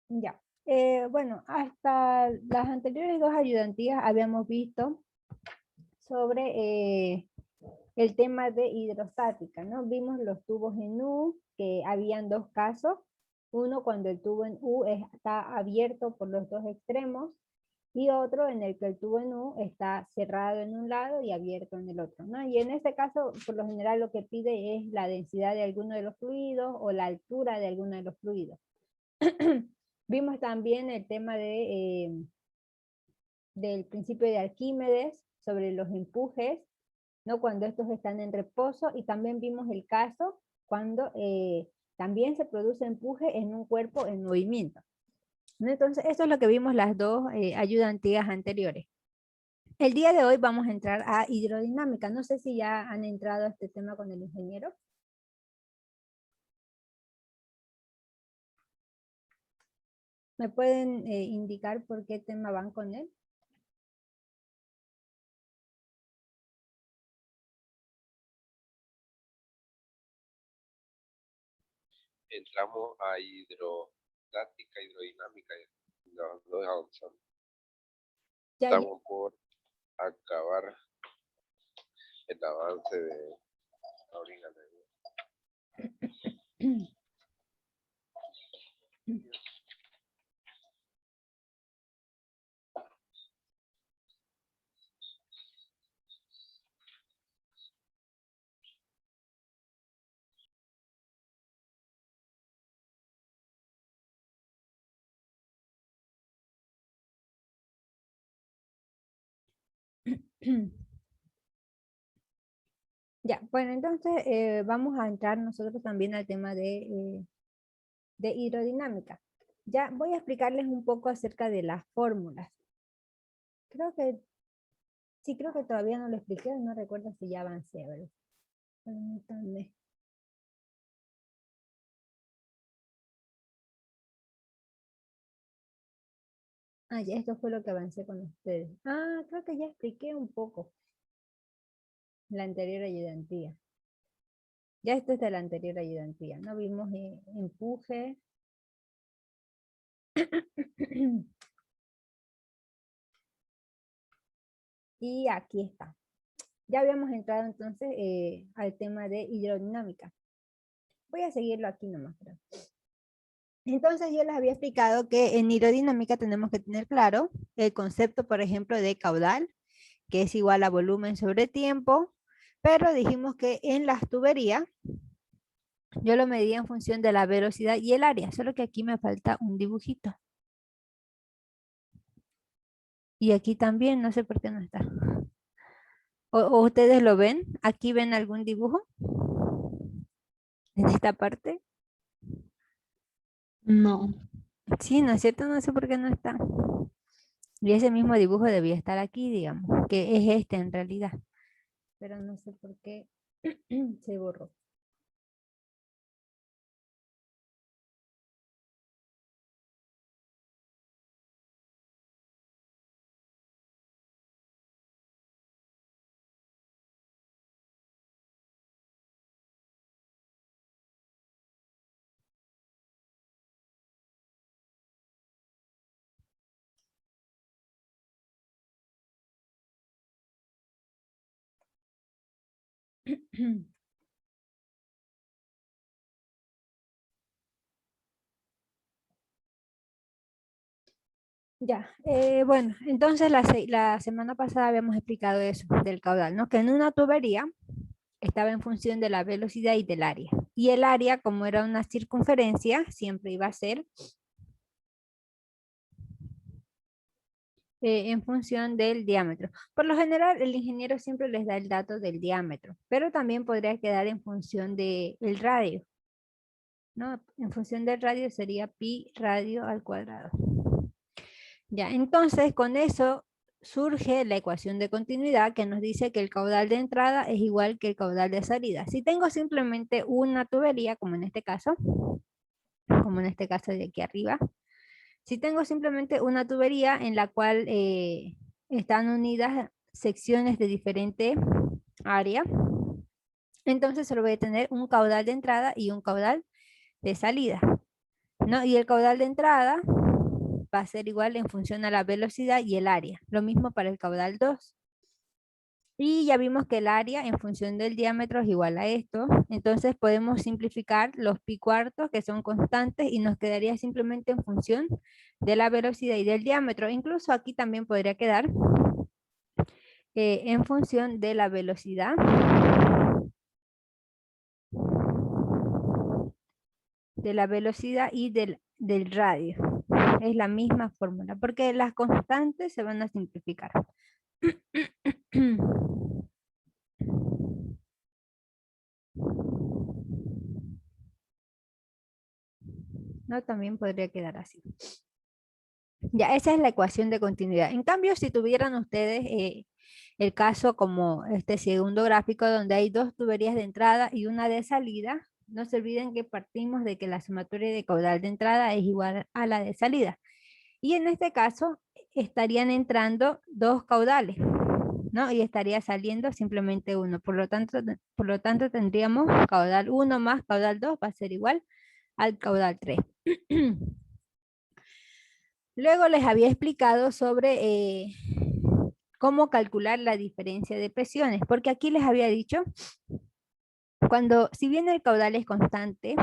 Ya. Bueno, hasta las anteriores dos ayudantías habíamos visto sobre el tema de hidrostática, ¿no? Vimos los tubos en U, que habían dos casos. Uno cuando el tubo en U está abierto por los dos extremos y otro en el que el tubo en U está cerrado en un lado y abierto en el otro, ¿no? Y en este caso, por lo general, lo que pide es la densidad de alguno de los fluidos o la altura de alguno de los fluidos. Vimos también el tema del principio de Arquímedes sobre los empujes, ¿no? Cuando estos están en reposo, y también vimos el caso cuando también se produce empuje en un cuerpo en movimiento, ¿no? Entonces, eso es lo que vimos las dos ayudantías anteriores. El día de hoy vamos a entrar a hidrodinámica. No sé si ya han entrado a este tema con el ingeniero. ¿Me pueden indicar por qué tema van con él? Entramos a hidrostática, hidrodinámica, y no avanzando. Ya, Estamos por acabar el avance de la orina. ya, bueno, entonces vamos a entrar nosotros también al tema de hidrodinámica. Ya voy a explicarles un poco acerca de las fórmulas. Creo que, sí, creo que todavía no lo expliqué, no recuerdo si ya avancé, a ver. Permítanme. Ah, ya, esto fue lo que avancé con ustedes. Ah, creo que ya expliqué un poco la anterior ayudantía. Ya esto es de la anterior ayudantía, ¿no? Vimos empuje. Y aquí está. Ya habíamos entrado entonces al tema de hidrodinámica. Voy a seguirlo aquí nomás. Creo. Entonces yo les había explicado que en hidrodinámica tenemos que tener claro el concepto, por ejemplo, de caudal, que es igual a volumen sobre tiempo, pero dijimos que en las tuberías yo lo medía en función de la velocidad y el área, solo que aquí me falta un dibujito. Y aquí también, no sé por qué no está. ¿O ustedes lo ven? ¿Aquí ven algún dibujo? En esta parte. No. Sí, ¿no es cierto? No sé por qué no está. Y ese mismo dibujo debía estar aquí, digamos, que es este en realidad. Pero no sé por qué se borró. Ya, bueno, entonces la semana pasada habíamos explicado eso del caudal, ¿no? Que en una tubería estaba en función de la velocidad y del área. Y el área, como era una circunferencia, siempre iba a ser en función del diámetro. Por lo general, el ingeniero siempre les da el dato del diámetro, pero también podría quedar en función del radio, ¿no? En función del radio sería pi radio al cuadrado. Ya, entonces con eso surge la ecuación de continuidad que nos dice que el caudal de entrada es igual que el caudal de salida. Si tengo simplemente una tubería, como en este caso de aquí arriba, si tengo simplemente una tubería en la cual están unidas secciones de diferente área, entonces solo voy a tener un caudal de entrada y un caudal de salida. ¿no? Y el caudal de entrada va a ser igual en función a la velocidad y el área. Lo mismo para el caudal 2. Y ya vimos que el área en función del diámetro es igual a esto. Entonces podemos simplificar los pi cuartos que son constantes y nos quedaría simplemente en función de la velocidad y del diámetro. Incluso aquí también podría quedar en función de la velocidad y del radio. Es la misma fórmula, porque las constantes se van a simplificar. No, también podría quedar así. Ya, esa es la ecuación de continuidad. En cambio, si tuvieran ustedes el caso como este segundo gráfico donde hay dos tuberías de entrada y una de salida, no se olviden que partimos de que la sumatoria de caudal de entrada es igual a la de salida. Y en este caso estarían entrando dos caudales, ¿no? Y estaría saliendo simplemente uno. Por lo tanto tendríamos caudal 1 más caudal 2 va a ser igual al caudal 3. Luego les había explicado sobre cómo calcular la diferencia de presiones, porque aquí les había dicho, si bien el caudal es constante,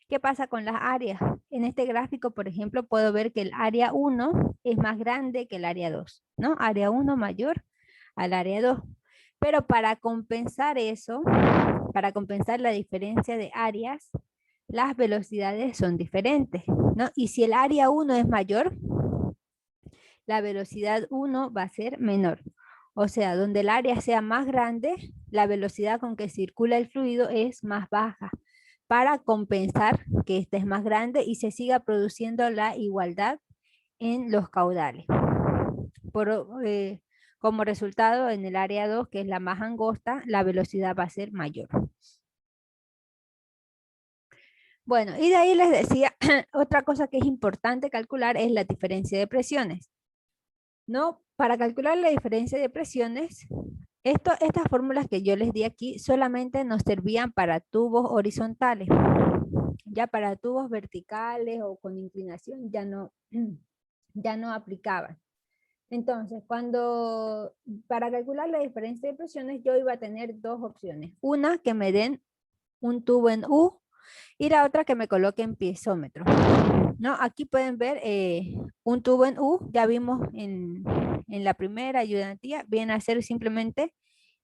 ¿qué pasa con las áreas? En este gráfico, por ejemplo, puedo ver que el área 1 es más grande que el área 2, ¿no? Área 1 mayor al área 2. Pero para compensar eso, para compensar la diferencia de áreas, las velocidades son diferentes, ¿no? Y si el área 1 es mayor, la velocidad 1 va a ser menor. O sea, donde el área sea más grande, la velocidad con que circula el fluido es más baja, para compensar que este es más grande y se siga produciendo la igualdad en los caudales. Como resultado, en el área 2, que es la más angosta, la velocidad va a ser mayor. Bueno, y de ahí les decía, otra cosa que es importante calcular es la diferencia de presiones. ¿No? Para calcular la diferencia de presiones, estas fórmulas que yo les di aquí solamente nos servían para tubos horizontales. Ya para tubos verticales o con inclinación ya no aplicaban. Entonces, para calcular la diferencia de presiones, yo iba a tener dos opciones. Una, que me den un tubo en U, y la otra que me coloquen piezómetro. ¿No? Aquí pueden ver un tubo en U, ya vimos en la primera ayudantía, viene a ser simplemente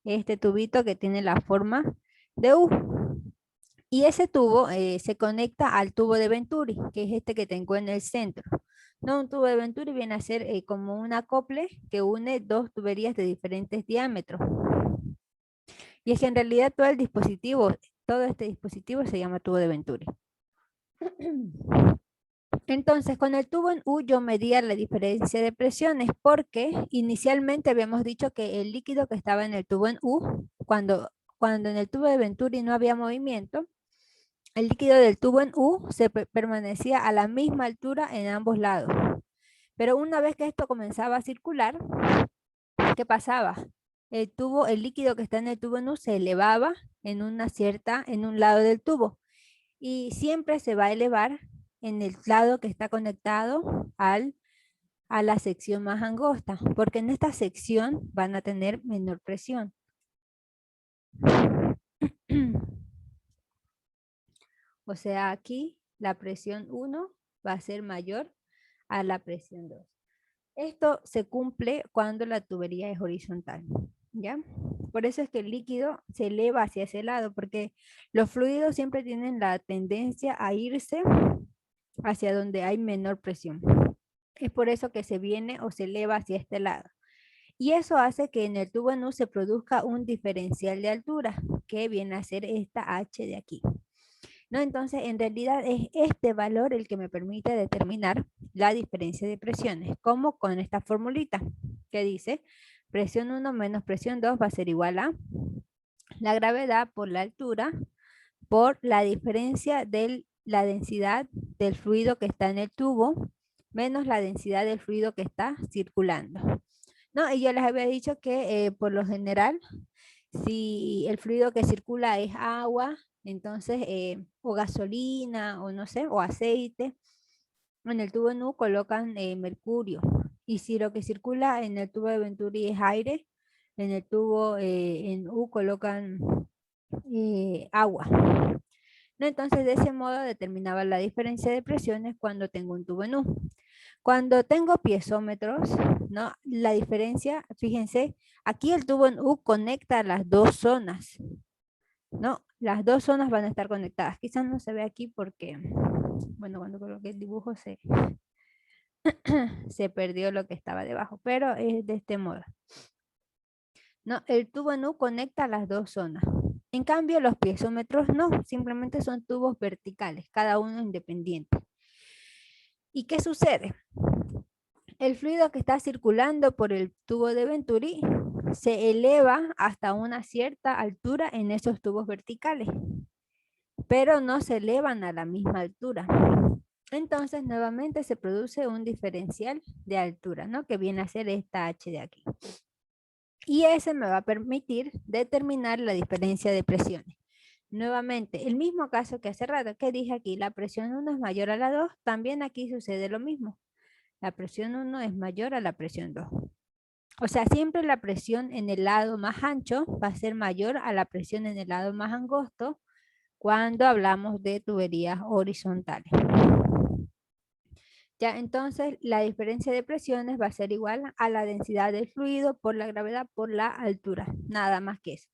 este tubito que tiene la forma de U. Y ese tubo se conecta al tubo de Venturi, que es este que tengo en el centro. ¿No? Un tubo de Venturi viene a ser como un acople que une dos tuberías de diferentes diámetros. Y es que en realidad todo este dispositivo se llama tubo de Venturi. Entonces, con el tubo en U yo medía la diferencia de presiones porque inicialmente habíamos dicho que el líquido que estaba en el tubo en U, cuando en el tubo de Venturi no había movimiento, el líquido del tubo en U permanecía a la misma altura en ambos lados. Pero una vez que esto comenzaba a circular, ¿qué pasaba? El líquido que está en el tubo en U se elevaba en un lado del tubo y siempre se va a elevar en el lado que está conectado a la sección más angosta, porque en esta sección van a tener menor presión. O sea, aquí la presión 1 va a ser mayor a la presión 2. Esto se cumple cuando la tubería es horizontal, ¿ya? Por eso es que el líquido se eleva hacia ese lado, porque los fluidos siempre tienen la tendencia a irse hacia donde hay menor presión. Es por eso que se viene o se eleva hacia este lado. Y eso hace que en el tubo en U se produzca un diferencial de altura, que viene a ser esta H de aquí. ¿No? Entonces, en realidad es este valor el que me permite determinar la diferencia de presiones, como con esta formulita que dice presión 1 menos presión 2 va a ser igual a la gravedad por la altura por la diferencia de la densidad del fluido que está en el tubo menos la densidad del fluido que está circulando. ¿No? Y yo les había dicho que por lo general, si el fluido que circula es agua, Entonces, o gasolina, o no sé, o aceite. En el tubo en U colocan mercurio. Y si lo que circula en el tubo de Venturi es aire, en el tubo en U colocan agua. ¿No? Entonces, de ese modo determinaba la diferencia de presiones cuando tengo un tubo en U. Cuando tengo piezómetros, ¿no? La diferencia, fíjense, aquí el tubo en U conecta las dos zonas, ¿no? Las dos zonas van a estar conectadas. Quizás no se ve aquí porque, bueno, cuando coloqué el dibujo se perdió lo que estaba debajo, pero es de este modo. No, el tubo en U conecta las dos zonas. En cambio, los piezómetros no, simplemente son tubos verticales, cada uno independiente. ¿Y qué sucede? El fluido que está circulando por el tubo de Venturi se eleva hasta una cierta altura en esos tubos verticales, pero no se elevan a la misma altura. Entonces, nuevamente se produce un diferencial de altura, ¿no? Que viene a ser esta H de aquí. Y ese me va a permitir determinar la diferencia de presiones. Nuevamente, el mismo caso que hace rato que dije aquí, la presión 1 es mayor a la 2, también aquí sucede lo mismo. La presión 1 es mayor a la presión 2. O sea, siempre la presión en el lado más ancho va a ser mayor a la presión en el lado más angosto cuando hablamos de tuberías horizontales. Ya, entonces la diferencia de presiones va a ser igual a la densidad del fluido por la gravedad por la altura, nada más que eso.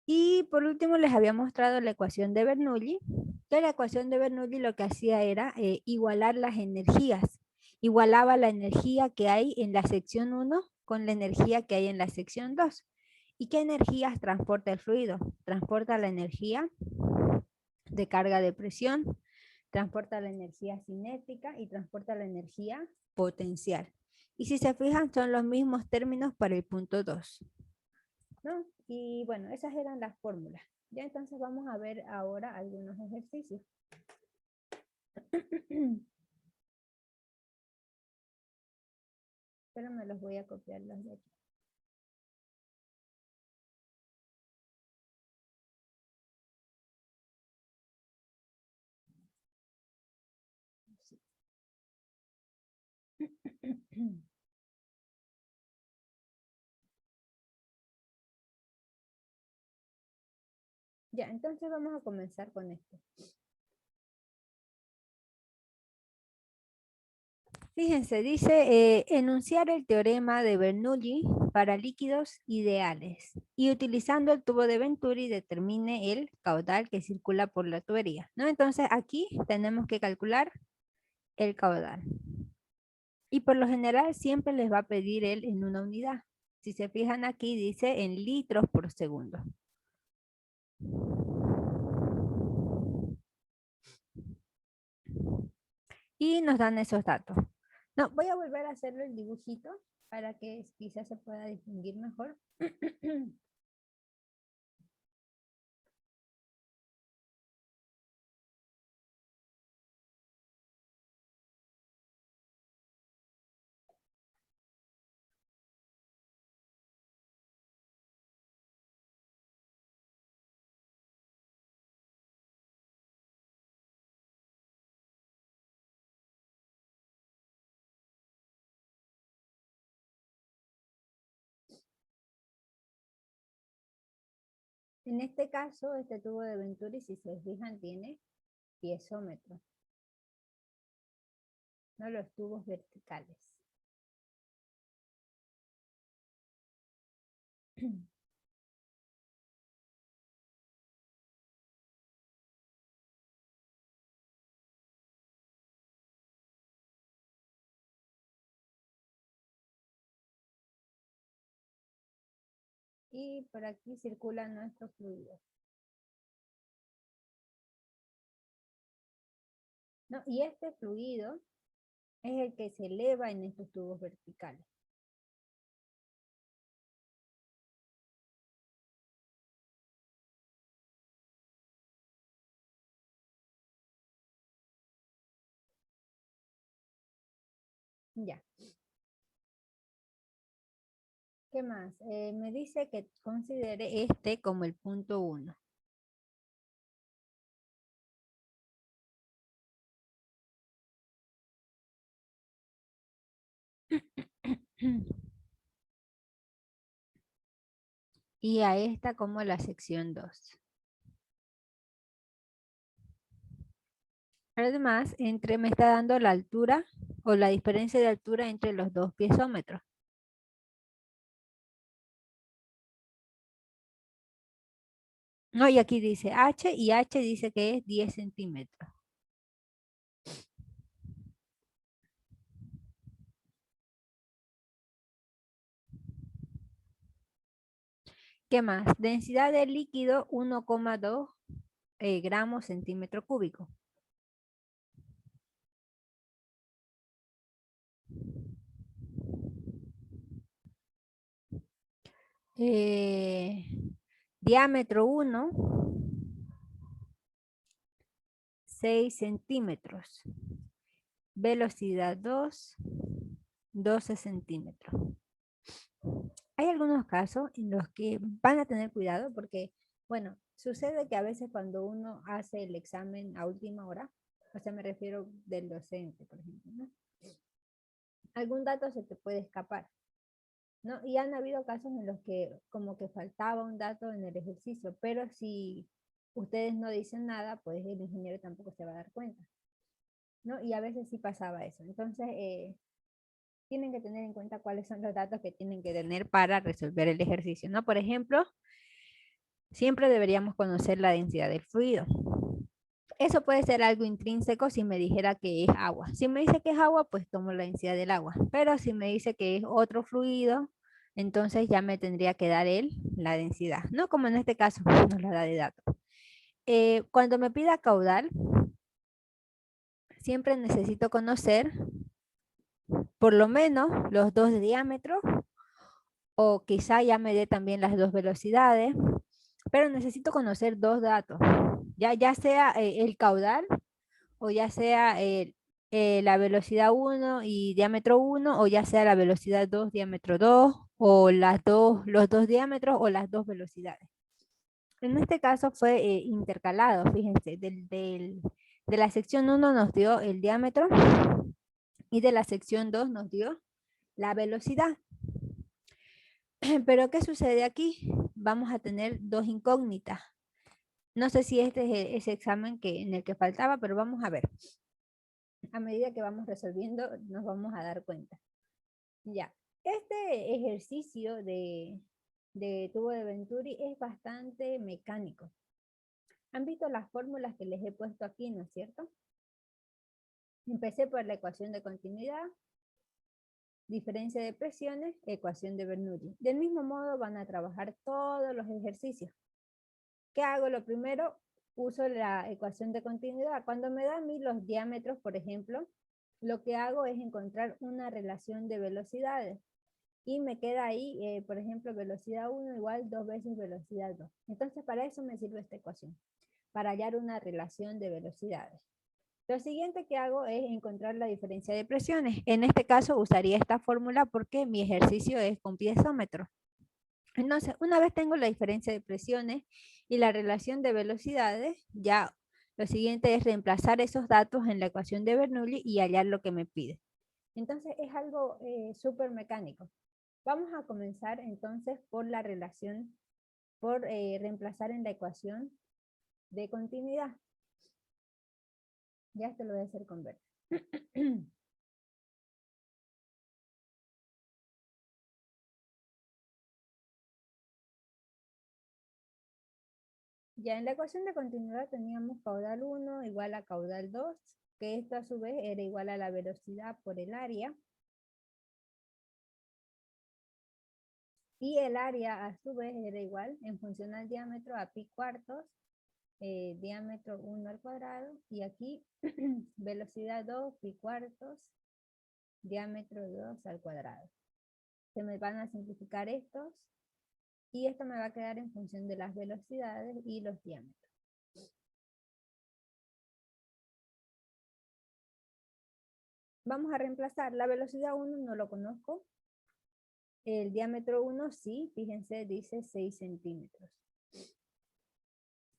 Y por último les había mostrado la ecuación de Bernoulli, que la ecuación de Bernoulli lo que hacía era igualar las energías, igualaba la energía que hay en la sección 1 con la energía que hay en la sección 2. ¿Y qué energías transporta el fluido? Transporta la energía de carga de presión, transporta la energía cinética y transporta la energía potencial. Y si se fijan, son los mismos términos para el punto 2, ¿no? Y bueno, esas eran las fórmulas. Ya entonces vamos a ver ahora algunos ejercicios. Pero me los voy a copiar los de aquí. Ya, entonces vamos a comenzar con esto. Fíjense, dice enunciar el teorema de Bernoulli para líquidos ideales y utilizando el tubo de Venturi determine el caudal que circula por la tubería, ¿no? Entonces aquí tenemos que calcular el caudal. Y por lo general siempre les va a pedir él en una unidad. Si se fijan aquí dice en litros por segundo. Y nos dan esos datos. No, voy a volver a hacerlo el dibujito para que quizás se pueda distinguir mejor. En este caso, este tubo de Venturi, si se fijan, tiene piezómetro, no los tubos verticales. Y por aquí circula nuestro fluido, ¿no? Y este fluido es el que se eleva en estos tubos verticales. Ya. ¿Qué más? Me dice que considere este como el punto 1. Y a esta como la sección 2. Además, me está dando la altura o la diferencia de altura entre los dos piezómetros. No, y aquí dice H y H dice que es 10 centímetros. ¿Qué más? Densidad del líquido 1,2 gramos centímetro cúbico. Eh, Diámetro 1, 6 centímetros. Velocidad 2, 12 centímetros. Hay algunos casos en los que van a tener cuidado porque, bueno, sucede que a veces cuando uno hace el examen a última hora, o sea, me refiero del docente, por ejemplo, ¿no? Algún dato se te puede escapar, ¿no? Y han habido casos en los que como que faltaba un dato en el ejercicio, pero si ustedes no dicen nada, pues el ingeniero tampoco se va a dar cuenta, ¿no? Y a veces sí pasaba eso. Entonces, tienen que tener en cuenta cuáles son los datos que tienen que tener para resolver el ejercicio, ¿no? Por ejemplo, siempre deberíamos conocer la densidad del fluido. Eso puede ser algo intrínseco si me dijera que es agua. Si me dice que es agua, pues tomo la densidad del agua. Pero si me dice que es otro fluido, entonces ya me tendría que dar él la densidad, ¿no? Como en este caso nos la da de datos. Cuando me pida caudal, siempre necesito conocer por lo menos los dos diámetros o quizá ya me dé también las dos velocidades, pero necesito conocer dos datos, ya sea el caudal o ya sea la velocidad 1 y diámetro 1 o ya sea la velocidad 2, diámetro 2 o los dos diámetros o las dos velocidades. En este caso fue intercalado, fíjense, de la sección 1 nos dio el diámetro y de la sección 2 nos dio la velocidad. Pero ¿qué sucede aquí? Vamos a tener dos incógnitas. No sé si este es ese examen en el que faltaba, pero vamos a ver. A medida que vamos resolviendo, nos vamos a dar cuenta. Ya, este ejercicio de tubo de Venturi es bastante mecánico. ¿Han visto las fórmulas que les he puesto aquí, no es cierto? Empecé por la ecuación de continuidad, diferencia de presiones, ecuación de Bernoulli. Del mismo modo van a trabajar todos los ejercicios. ¿Qué hago? Lo primero, uso la ecuación de continuidad. Cuando me dan a mí los diámetros, por ejemplo, lo que hago es encontrar una relación de velocidades. Y me queda ahí, por ejemplo, velocidad 1 igual 2 veces velocidad 2. Entonces, para eso me sirve esta ecuación, para hallar una relación de velocidades. Lo siguiente que hago es encontrar la diferencia de presiones. En este caso, usaría esta fórmula porque mi ejercicio es con piezómetro. Entonces, una vez tengo la diferencia de presiones y la relación de velocidades, ya lo siguiente es reemplazar esos datos en la ecuación de Bernoulli y hallar lo que me pide. Entonces, es algo súper mecánico. Vamos a comenzar entonces por la relación, por reemplazar en la ecuación de continuidad. Ya esto lo voy a hacer con verde. Ya en la ecuación de continuidad teníamos caudal 1 igual a caudal 2, que esto a su vez era igual a la velocidad por el área. Y el área a su vez era igual en función al diámetro a pi cuartos, diámetro 1 al cuadrado, y aquí velocidad 2, pi cuartos, diámetro 2 al cuadrado. Se me van a simplificar estos, y esto me va a quedar en función de las velocidades y los diámetros. Vamos a reemplazar, la velocidad 1 no lo conozco, el diámetro 1 sí, fíjense, dice 6 centímetros.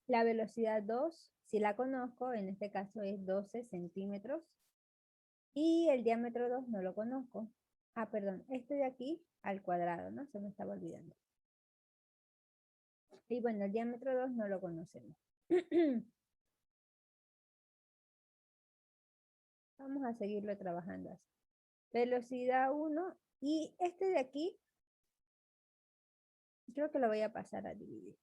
La velocidad 2, si la conozco, en este caso es 12 centímetros. Y el diámetro 2 no lo conozco. Perdón, este de aquí al cuadrado, ¿no? Se me estaba olvidando. Y bueno, el diámetro 2 no lo conocemos. Vamos a seguirlo trabajando así. Velocidad 1 y este de aquí, creo que lo voy a pasar a dividir.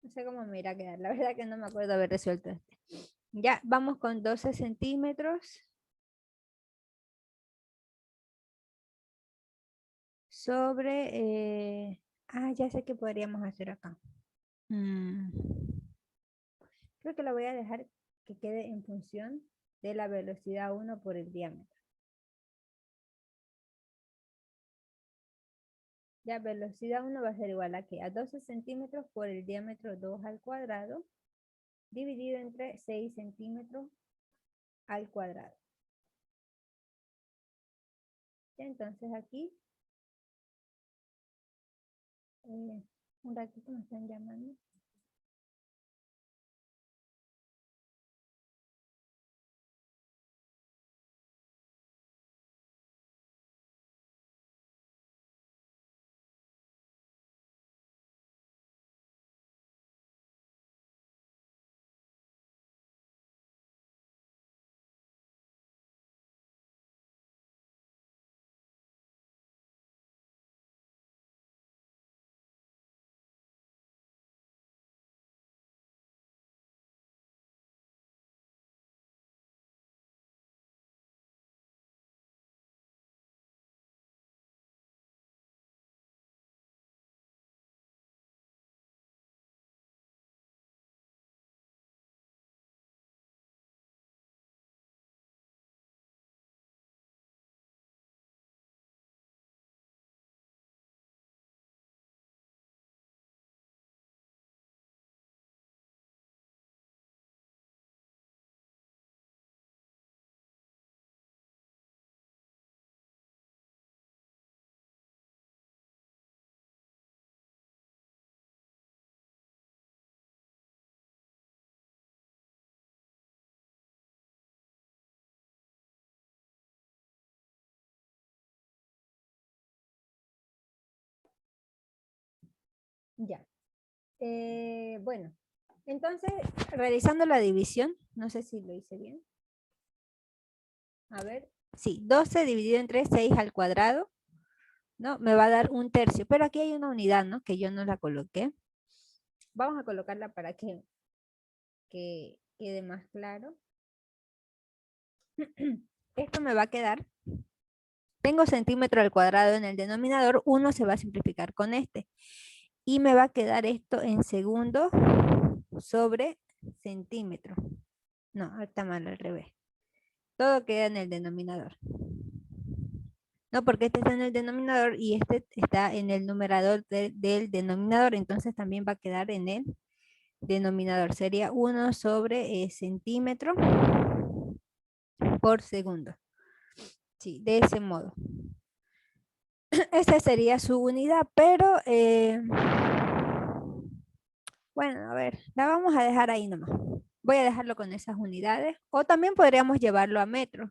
No sé cómo me irá a quedar, la verdad que no me acuerdo haber resuelto este. Ya, vamos con 12 centímetros sobre... ya sé qué podríamos hacer acá. Creo que lo voy a dejar que quede en función de la velocidad 1 por el diámetro. Ya, velocidad 1 va a ser igual a que a 12 centímetros por el diámetro 2 al cuadrado, dividido entre 6 centímetros al cuadrado. Ya, entonces aquí, un ratito me están llamando. Ya. Bueno, entonces, realizando la división, no sé si lo hice bien. A ver, sí, 12 dividido entre 6 al cuadrado, ¿no? Me va a dar 1/3, pero aquí hay una unidad, ¿no? Que yo no la coloqué. Vamos a colocarla para que quede más claro. Esto me va a quedar, tengo centímetro al cuadrado en el denominador, 1 se va a simplificar con este. Y me va a quedar esto en segundo sobre centímetro. No, está mal al revés. Todo queda en el denominador. No, porque este está en el denominador y este está en el numerador del denominador, entonces también va a quedar en el denominador. Sería 1 sobre centímetro por segundo. Sí, de ese modo. Esa sería su unidad, pero bueno, a ver, la vamos a dejar ahí nomás. Voy a dejarlo con esas unidades. O también podríamos llevarlo a metros.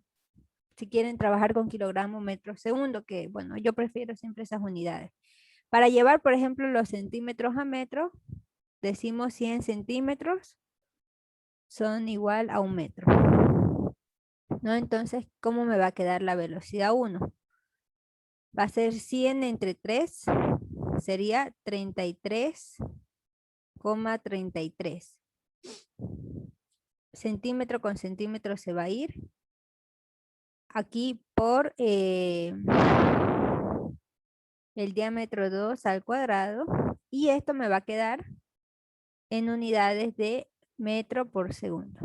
Si quieren trabajar con kilogramo, metro, segundo, que bueno, yo prefiero siempre esas unidades. Para llevar, por ejemplo, los centímetros a metro, decimos 100 centímetros son igual a 1 metro. ¿No? Entonces, ¿cómo me va a quedar la velocidad 1? Va a ser 100 entre 3, sería 33,33. Centímetro con centímetro se va a ir. Aquí por el diámetro 2 al cuadrado. Y esto me va a quedar en unidades de metro por segundo.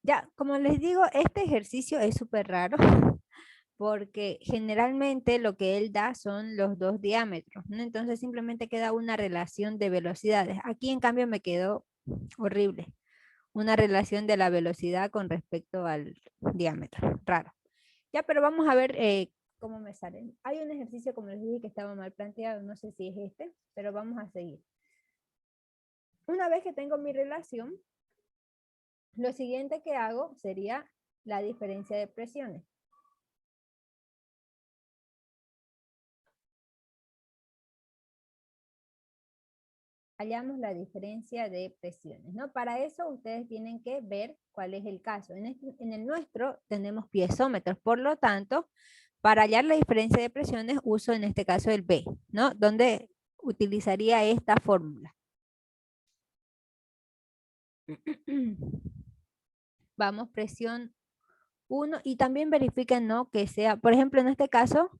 Ya, como les digo, este ejercicio es súper raro porque generalmente lo que él da son los dos diámetros, ¿no? Entonces simplemente queda una relación de velocidades. Aquí en cambio me quedó horrible. Una relación de la velocidad con respecto al diámetro. Raro. Ya, pero vamos a ver cómo me salen. Hay un ejercicio, como les dije, que estaba mal planteado. No sé si es este, pero vamos a seguir. Una vez que tengo mi relación, lo siguiente que hago sería la diferencia de presiones. Hallamos la diferencia de presiones, ¿no? Para eso ustedes tienen que ver cuál es el caso. En el nuestro tenemos piezómetros, por lo tanto, para hallar la diferencia de presiones uso en este caso el B, ¿no? Donde utilizaría esta fórmula. Vamos, presión 1 y también verifiquen, ¿no? Que sea, por ejemplo, en este caso,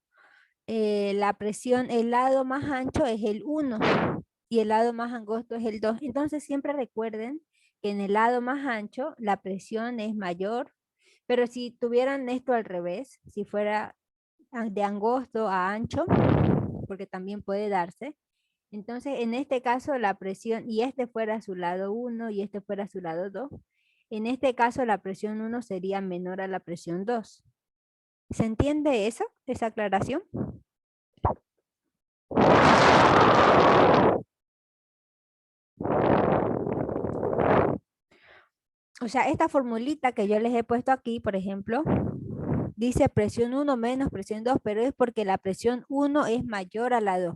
la presión, el lado más ancho es el 1 y el lado más angosto es el 2. Entonces siempre recuerden que en el lado más ancho la presión es mayor, pero si tuvieran esto al revés, si fuera de angosto a ancho, porque también puede darse, entonces en este caso la presión, y este fuera su lado 1 y este fuera su lado 2, en este caso la presión 1 sería menor a la presión 2. ¿Se entiende eso? ¿Esa aclaración? O sea, esta formulita que yo les he puesto aquí, por ejemplo, dice presión 1 menos presión 2, pero es porque la presión 1 es mayor a la 2.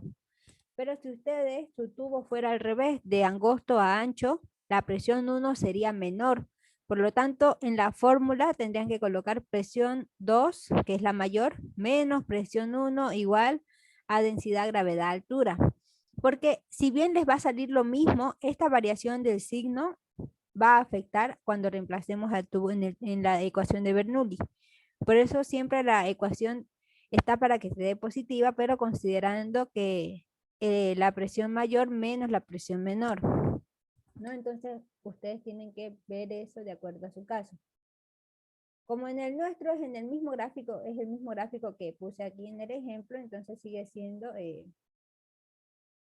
Pero si ustedes, su tubo fuera al revés, de angosto a ancho, la presión 1 sería menor. Por lo tanto, en la fórmula tendrían que colocar presión 2, que es la mayor, menos presión 1 igual a densidad, gravedad, altura. Porque si bien les va a salir lo mismo, esta variación del signo va a afectar cuando reemplacemos al tubo en la ecuación de Bernoulli. Por eso siempre la ecuación está para que se dé positiva, pero considerando que la presión mayor menos la presión menor, ¿no? Entonces, ustedes tienen que ver eso de acuerdo a su caso. Como en el nuestro es en el mismo gráfico, es el mismo gráfico que puse aquí en el ejemplo, entonces sigue siendo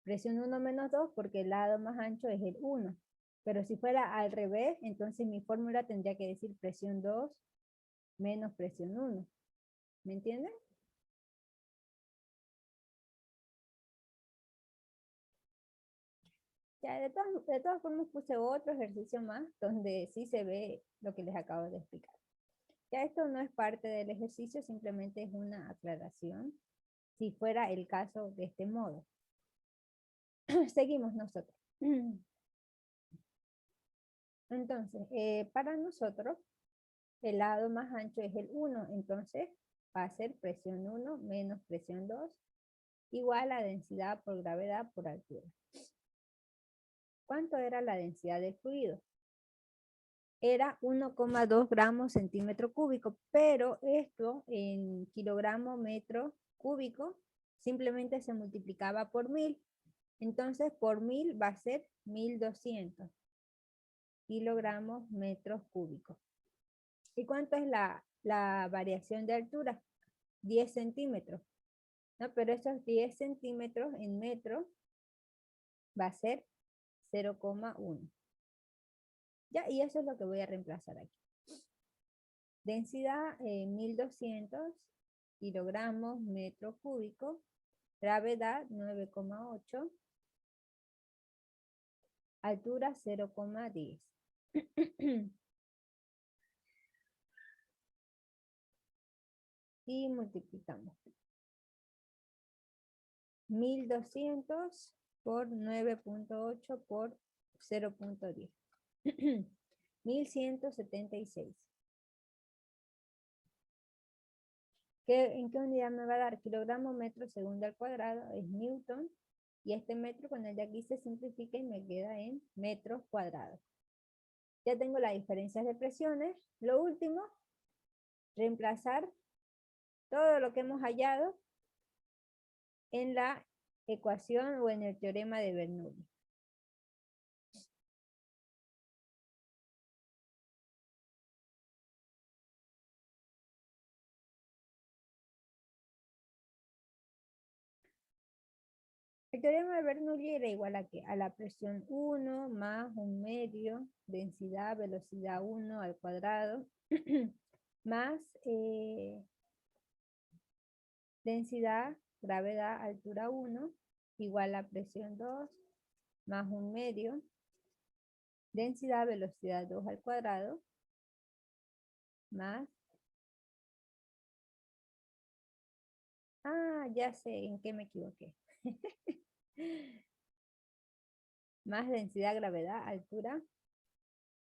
presión 1 menos 2 porque el lado más ancho es el 1. Pero si fuera al revés, entonces mi fórmula tendría que decir presión 2 menos presión 1. ¿Me entienden? Ya, de todas formas puse otro ejercicio más donde sí se ve lo que les acabo de explicar. Ya esto no es parte del ejercicio, simplemente es una aclaración si fuera el caso de este modo. Seguimos nosotros. Entonces, para nosotros, el lado más ancho es el 1, entonces va a ser presión 1 menos presión 2 igual a densidad por gravedad por altura. ¿Cuánto era la densidad del fluido? Era 1,2 gramos centímetro cúbico, pero esto en kilogramo metro cúbico simplemente se multiplicaba por 1000. Entonces por 1000 va a ser 1200 kilogramos metros cúbicos. ¿Y cuánto es la variación de altura? 10 centímetros. ¿No? Pero esos 10 centímetros en metros va a ser 0,1. Ya, y eso es lo que voy a reemplazar aquí. Densidad 1200 kilogramos metro cúbico. Gravedad 9,8. Altura 0,10. Y multiplicamos. 1200 por 9,8 por 0,10. 1176. ¿En qué unidad me va a dar? Kilogramo metro segundo al cuadrado es newton. Y este metro con el de aquí se simplifica y me queda en metros cuadrados. Ya tengo las diferencias de presiones. Lo último, reemplazar todo lo que hemos hallado en la ecuación o en el teorema de Bernoulli. El teorema de Bernoulli era igual a ¿qué? A la presión 1 más un medio, densidad, velocidad 1 al cuadrado, más densidad, gravedad, altura 1, igual a presión 2, más un medio, densidad velocidad 2 al cuadrado más, ya sé en qué me equivoqué. Más densidad gravedad altura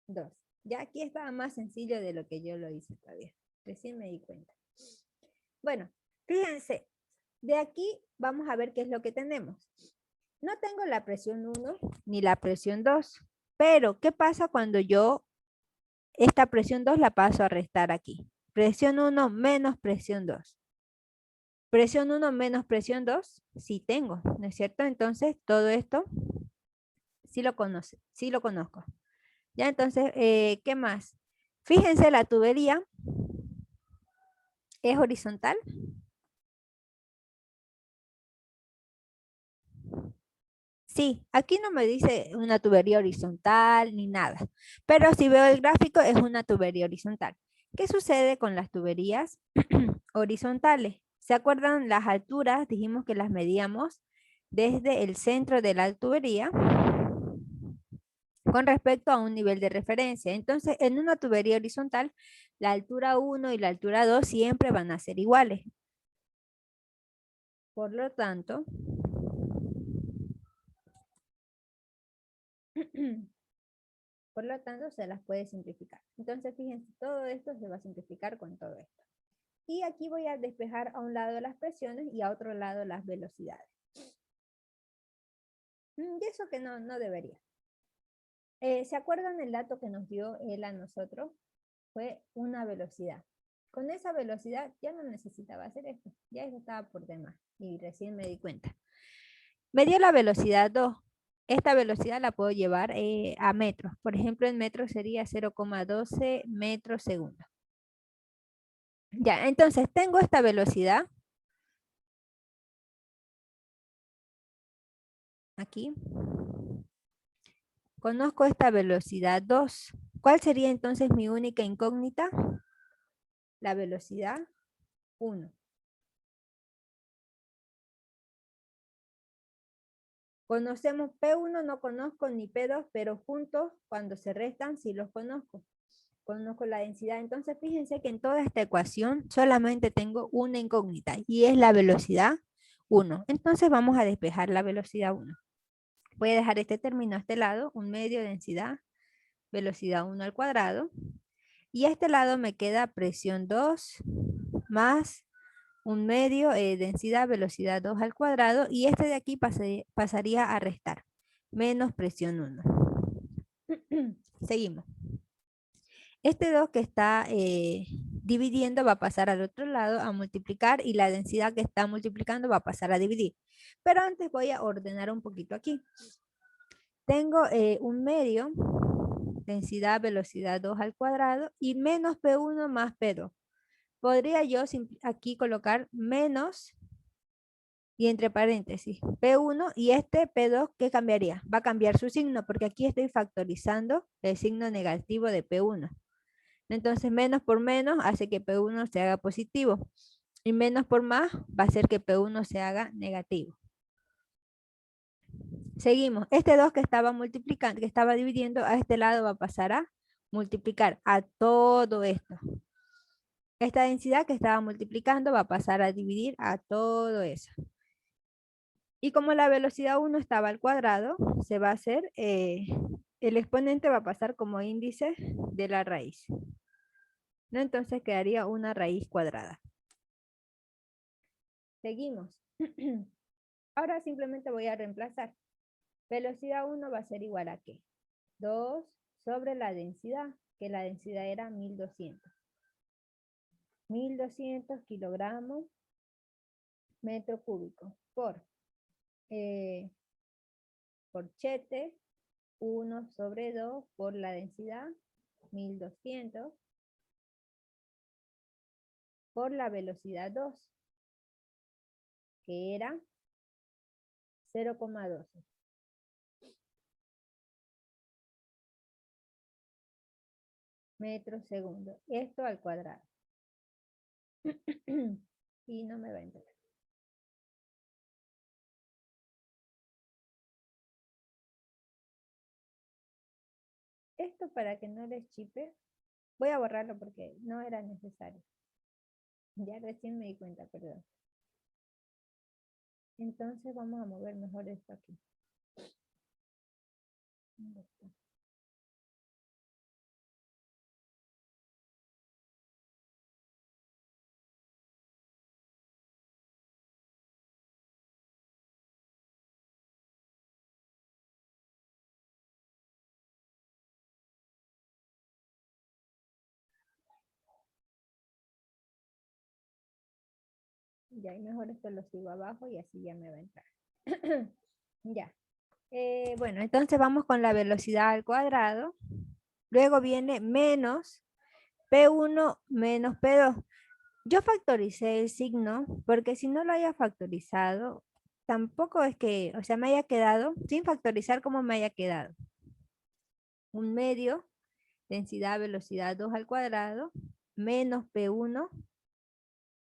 2. Ya aquí estaba más sencillo de lo que yo lo hice todavía. Recién me di cuenta. Bueno, fíjense, de aquí vamos a ver qué es lo que tenemos. No tengo la presión 1 ni la presión 2, pero ¿qué pasa cuando yo esta presión 2 la paso a restar aquí? Presión 1 menos presión 2. Presión 1 menos presión 2, sí tengo, ¿no es cierto? Entonces, todo esto sí lo conoce, sí lo conozco. Ya, entonces, ¿qué más? Fíjense, la tubería es horizontal. Sí, aquí no me dice una tubería horizontal ni nada, pero si veo el gráfico es una tubería horizontal. ¿Qué sucede con las tuberías horizontales? ¿Se acuerdan las alturas? Dijimos que las medíamos desde el centro de la tubería con respecto a un nivel de referencia. Entonces, en una tubería horizontal, la altura 1 y la altura 2 siempre van a ser iguales. Por lo tanto, se las puede simplificar. Entonces, fíjense, todo esto se va a simplificar con todo esto. Y aquí voy a despejar a un lado las presiones y a otro lado las velocidades. Y eso que no debería. ¿Se acuerdan el dato que nos dio él a nosotros? Fue una velocidad. Con esa velocidad ya no necesitaba hacer esto. Ya eso estaba por demás. Y recién me di cuenta. Me dio la velocidad 2. Esta velocidad la puedo llevar a metros. Por ejemplo, en metros sería 0,12 metros segundo. Ya, entonces tengo esta velocidad. Aquí. Conozco esta velocidad 2. ¿Cuál sería entonces mi única incógnita? La velocidad 1. Conocemos P1, no conozco ni P2, pero juntos, cuando se restan, sí los conozco. Conozco la densidad. Entonces, fíjense que en toda esta ecuación solamente tengo una incógnita y es la velocidad 1. Entonces, vamos a despejar la velocidad 1. Voy a dejar este término a este lado, un medio densidad, velocidad 1 al cuadrado. Y a este lado me queda presión 2 más un medio, densidad, velocidad 2 al cuadrado. Y este de aquí pasaría a restar, menos presión 1. Seguimos. Este 2 que está dividiendo va a pasar al otro lado a multiplicar y la densidad que está multiplicando va a pasar a dividir. Pero antes voy a ordenar un poquito aquí. Tengo un medio, densidad, velocidad 2 al cuadrado y menos P1 más P2. Podría yo aquí colocar menos y entre paréntesis P1 y este P2, ¿qué cambiaría? Va a cambiar su signo porque aquí estoy factorizando el signo negativo de P1. Entonces menos por menos hace que P1 se haga positivo y menos por más va a hacer que P1 se haga negativo. Seguimos. Este 2 que estaba multiplicando, que estaba dividiendo, a este lado va a pasar a multiplicar a todo esto. Esta densidad que estaba multiplicando va a pasar a dividir a todo eso. Y como la velocidad 1 estaba al cuadrado, se va a hacer, el exponente va a pasar como índice de la raíz. ¿No? Entonces quedaría una raíz cuadrada. Seguimos. Ahora simplemente voy a reemplazar. Velocidad 1 va a ser igual a ¿qué? 2 sobre la densidad, que la densidad era 1200. 1200 kilogramos metro cúbico por chete, 1 sobre 2 por la densidad, 1200, por la velocidad 2, que era 0,12 metros segundo. Esto al cuadrado. Y no me va a entender. esto para que no les chipe, voy a borrarlo porque no era necesario. Ya recién me di cuenta, perdón. Entonces vamos a mover mejor esto aquí. ¿Dónde está? Ya, y mejor esto lo sigo abajo y así ya me va a entrar. Ya. Bueno, entonces vamos con la velocidad al cuadrado. Luego viene menos P1 menos P2. Yo factoricé el signo porque si no lo haya factorizado, tampoco es que, o sea, me haya quedado, sin factorizar como me haya quedado. Un medio, densidad, velocidad 2 al cuadrado, menos P1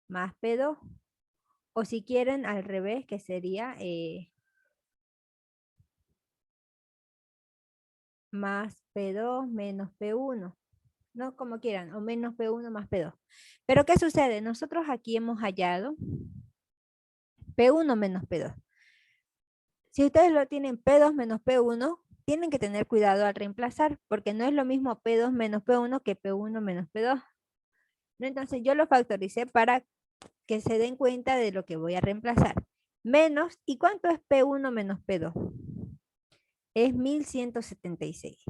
más P2. O si quieren al revés, que sería más P2 menos P1. ¿No? Como quieran, o menos P1 más P2. Pero ¿qué sucede? Nosotros aquí hemos hallado P1 menos P2. Si ustedes lo tienen P2 menos P1, tienen que tener cuidado al reemplazar, porque no es lo mismo P2 menos P1 que P1 menos P2. ¿No? Entonces yo lo factoricé para que se den cuenta de lo que voy a reemplazar. Menos, ¿y cuánto es P1 menos P2? Es 1176.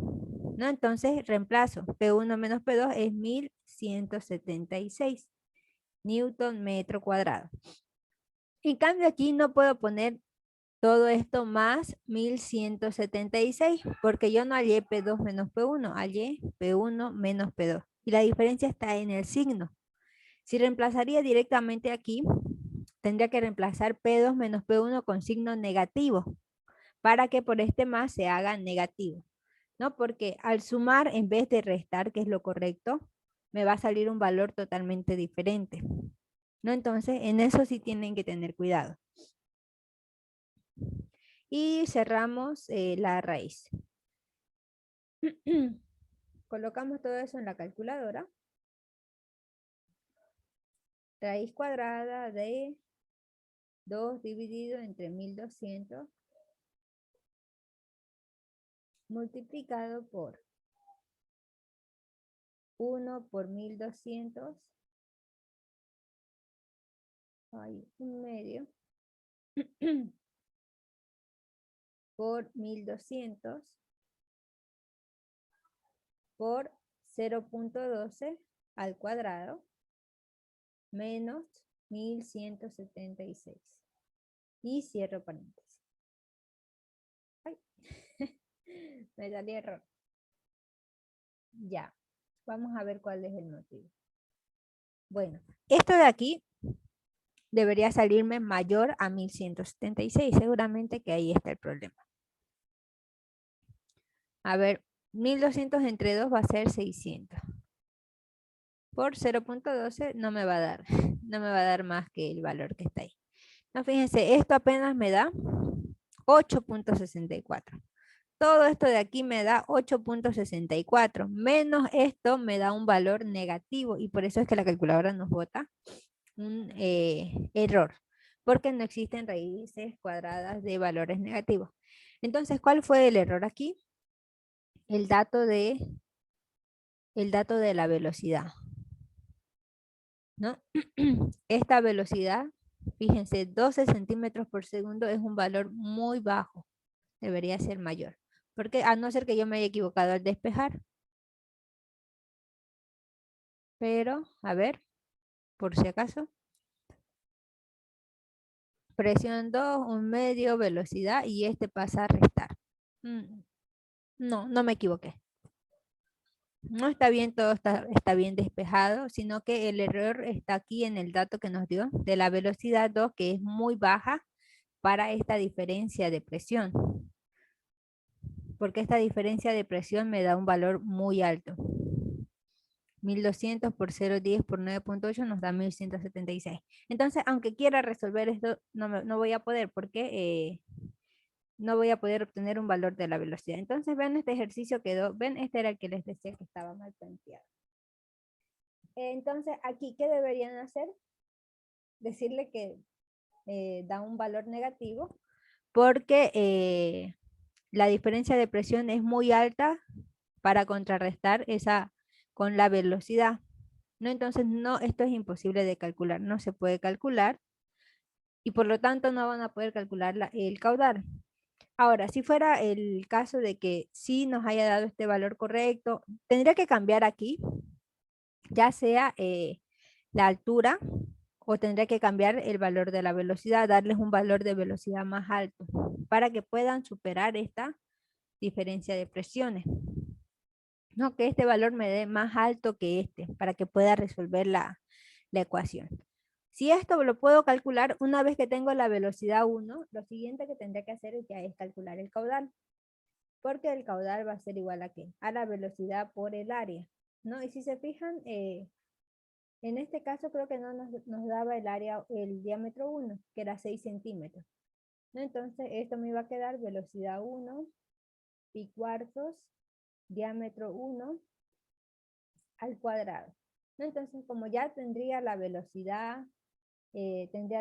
¿No? Entonces reemplazo. P1 menos P2 es 1176 Newton metro cuadrado. En cambio aquí no puedo poner todo esto más 1176 porque yo no hallé P2 menos P1, hallé P1 menos P2. Y la diferencia está en el signo. Si reemplazaría directamente aquí, tendría que reemplazar P2 menos P1 con signo negativo para que por este más se haga negativo, ¿no? Porque al sumar en vez de restar, que es lo correcto, me va a salir un valor totalmente diferente, ¿no? Entonces, en eso sí tienen que tener cuidado. Y cerramos la raíz. Colocamos todo eso en la calculadora. Raíz cuadrada de 2 dividido entre 1200 multiplicado por 1 por 1200, hay un medio, por 1200 por 0.12 al cuadrado menos 1176. Y cierro paréntesis. Ay. Me salió error. Ya, vamos a ver cuál es el motivo. Bueno, esto de aquí debería salirme mayor a 1176. Seguramente que ahí está el problema. A ver, 1200 entre 2 va a ser 600. Por 0.12 no me va a dar. No me va a dar más que el valor que está ahí. No, fíjense, esto apenas me da 8.64. Todo esto de aquí me da 8.64. Menos esto me da un valor negativo. Y por eso es que la calculadora nos bota un error. Porque no existen raíces cuadradas de valores negativos. Entonces, ¿cuál fue el error aquí? El dato de la velocidad, ¿no? Esta velocidad, fíjense, 12 centímetros por segundo es un valor muy bajo. Debería ser mayor. Porque a no ser que yo me haya equivocado al despejar. Pero, a ver, por si acaso. Presión 2, un medio, velocidad y este pasa a restar. No, no me equivoqué. No está bien, todo está bien despejado, sino que el error está aquí en el dato que nos dio de la velocidad 2, que es muy baja para esta diferencia de presión. Porque esta diferencia de presión me da un valor muy alto. 1200 por 0.10 por 9.8 nos da 1176. Entonces, aunque quiera resolver esto, no voy a poder porque no voy a poder obtener un valor de la velocidad. Entonces, ven, este ejercicio quedó, ven, este era el que les decía que estaba mal planteado. Entonces, aquí, ¿qué deberían hacer? Decirle que da un valor negativo porque la diferencia de presión es muy alta para contrarrestar esa con la velocidad. ¿No? Entonces, no, esto es imposible de calcular, no se puede calcular y por lo tanto no van a poder calcular el caudal. Ahora, si fuera el caso de que sí nos haya dado este valor correcto, tendría que cambiar aquí, ya sea la altura o tendría que cambiar el valor de la velocidad, darles un valor de velocidad más alto para que puedan superar esta diferencia de presiones. No, que este valor me dé más alto que este para que pueda resolver la ecuación. Si esto lo puedo calcular, una vez que tengo la velocidad 1, lo siguiente que tendré que hacer ya es calcular el caudal. Porque el caudal va a ser igual a ¿qué? A la velocidad por el área, ¿no? Y si se fijan, en este caso creo que no nos daba el área, el diámetro 1, que era 6 centímetros. ¿No? Entonces esto me iba a quedar velocidad 1, pi cuartos, diámetro 1 al cuadrado. ¿No? Entonces como ya tendría la velocidad y tendría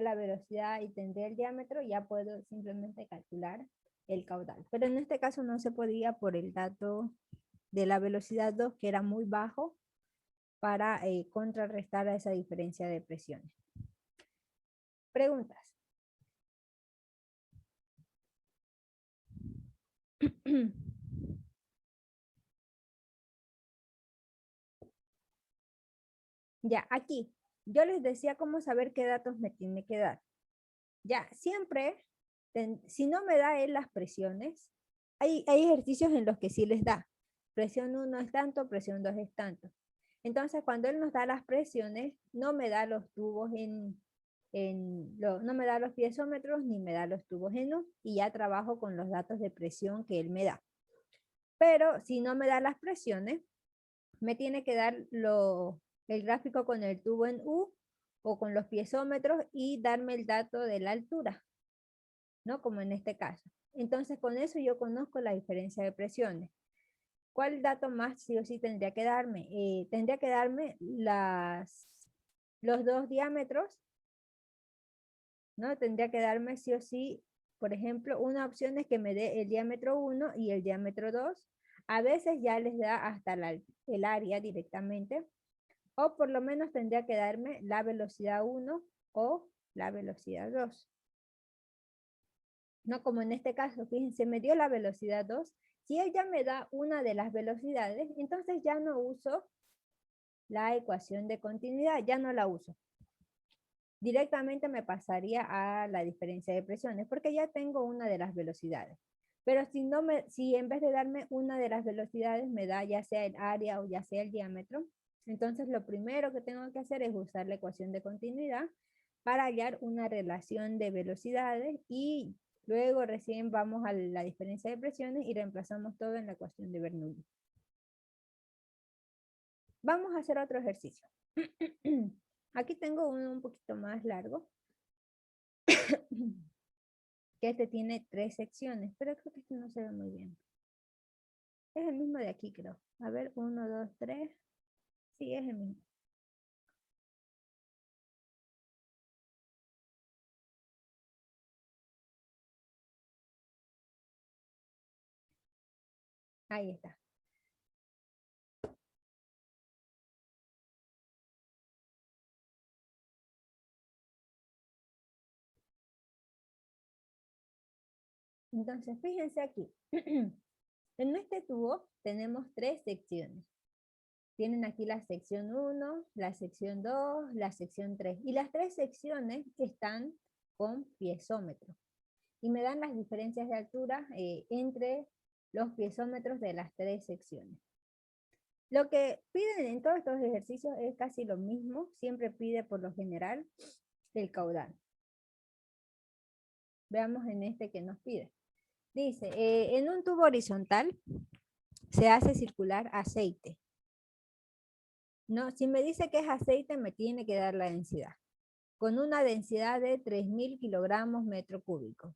el diámetro, ya puedo simplemente calcular el caudal. Pero en este caso no se podía por el dato de la velocidad 2, que era muy bajo, para contrarrestar a esa diferencia de presiones. Preguntas. Ya, aquí, yo les decía cómo saber qué datos me tiene que dar. Ya, siempre, si no me da él las presiones, hay ejercicios en los que sí les da. Presión 1 es tanto, presión 2 es tanto. Entonces, cuando él nos da las presiones, no me da los tubos no me da los piezómetros ni me da los tubos en U, y ya trabajo con los datos de presión que él me da. Pero si no me da las presiones, me tiene que dar el gráfico con el tubo en U o con los piezómetros y darme el dato de la altura, ¿no? Como en este caso. Entonces, con eso yo conozco la diferencia de presiones. ¿Cuál dato más sí o sí tendría que darme? Tendría que darme los dos diámetros, ¿no? Tendría que darme sí o sí, por ejemplo, una opción es que me dé el diámetro 1 y el diámetro 2. A veces ya les da hasta el área directamente, o por lo menos tendría que darme la velocidad 1 o la velocidad 2. No como en este caso, fíjense, me dio la velocidad 2. Si él ya me da una de las velocidades, entonces ya no uso la ecuación de continuidad, ya no la uso. Directamente me pasaría a la diferencia de presiones, porque ya tengo una de las velocidades. Pero si en vez de darme una de las velocidades me da ya sea el área o ya sea el diámetro, entonces lo primero que tengo que hacer es usar la ecuación de continuidad para hallar una relación de velocidades y luego recién vamos a la diferencia de presiones y reemplazamos todo en la ecuación de Bernoulli. Vamos a hacer otro ejercicio. Aquí tengo uno un poquito más largo, que este tiene 3 secciones, pero creo que este no se ve muy bien. Es el mismo de aquí, creo. A ver, 1, 2, 3. Sí, es el mismo. Ahí está. Entonces, fíjense aquí. En este tubo tenemos 3 secciones. Tienen aquí la sección 1, la sección 2, la sección 3. Y las 3 secciones están con piezómetros. Y me dan las diferencias de altura entre los piezómetros de las 3 secciones. Lo que piden en todos estos ejercicios es casi lo mismo. Siempre pide por lo general el caudal. Veamos en este que nos pide. Dice, en un tubo horizontal se hace circular aceite. No, si me dice que es aceite, me tiene que dar la densidad. Con una densidad de 3000 kilogramos metro cúbico.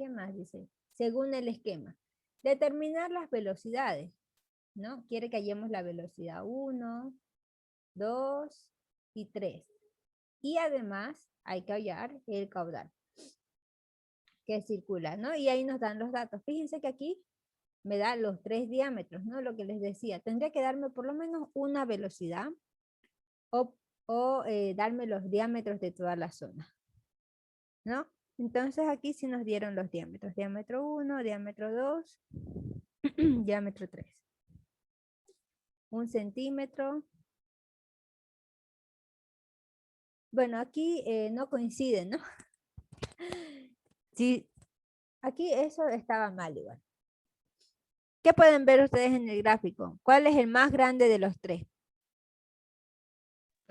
¿Qué más dice? Según el esquema. Determinar las velocidades, ¿no? Quiere que hallemos la velocidad 1, 2 y 3. Y además hay que hallar el caudal que circula, ¿no? Y ahí nos dan los datos. Fíjense que aquí me da los 3 diámetros, ¿no? Lo que les decía. Tendría que darme por lo menos una velocidad o, darme los diámetros de toda la zona, ¿no? Entonces aquí sí nos dieron los diámetros. Diámetro 1, diámetro 2, diámetro 3. 1 centímetro. Bueno, aquí no coinciden, ¿no? Sí, aquí eso estaba mal igual. ¿Qué pueden ver ustedes en el gráfico? ¿Cuál es el más grande de los 3?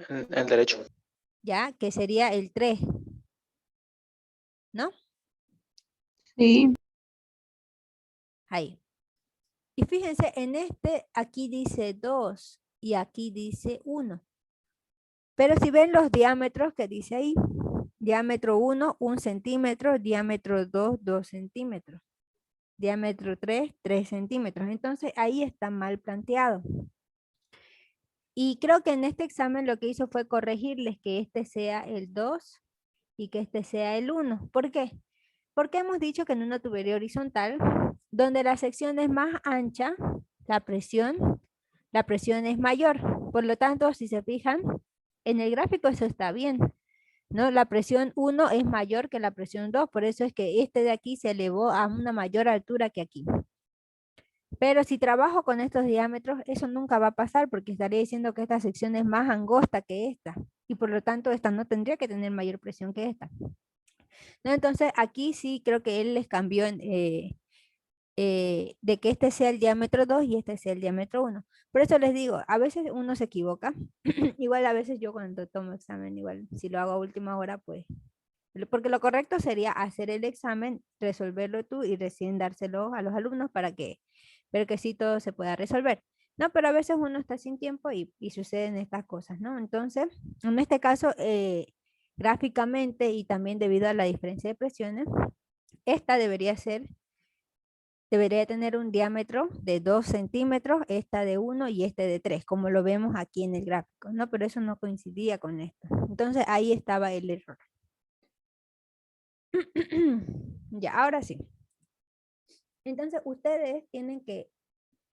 El derecho. Ya, que sería el 3, ¿no? Sí. Ahí. Y fíjense, en este, aquí dice 2 y aquí dice 1. Pero si ven los diámetros que dice ahí, diámetro 1, 1 centímetro, diámetro 2, 2 centímetros, diámetro 3, 3 centímetros. Entonces ahí está mal planteado. Y creo que en este examen lo que hizo fue corregirles que este sea el 2 y que este sea el 1. ¿Por qué? Porque hemos dicho que en una tubería horizontal, donde la sección es más ancha, la presión es mayor. Por lo tanto, si se fijan, en el gráfico eso está bien, ¿no? La presión 1 es mayor que la presión 2, por eso es que este de aquí se elevó a una mayor altura que aquí. Pero si trabajo con estos diámetros, eso nunca va a pasar porque estaría diciendo que esta sección es más angosta que esta. Y por lo tanto, esta no tendría que tener mayor presión que esta. ¿No? Entonces, aquí sí creo que él les cambió de que este sea el diámetro 2 y este sea el diámetro 1. Por eso les digo, a veces uno se equivoca. Igual a veces yo cuando tomo examen, igual si lo hago a última hora, pues... Porque lo correcto sería hacer el examen, resolverlo tú y recién dárselo a los alumnos para que ver que sí todo se pueda resolver. No, pero a veces uno está sin tiempo y suceden estas cosas, ¿no? Entonces, en este caso, gráficamente y también debido a la diferencia de presiones, esta debería tener un diámetro de 2 centímetros, esta de 1 y este de 3, como lo vemos aquí en el gráfico, ¿no? Pero eso no coincidía con esto. Entonces, ahí estaba el error. Ya, ahora sí. Entonces, ustedes tienen que,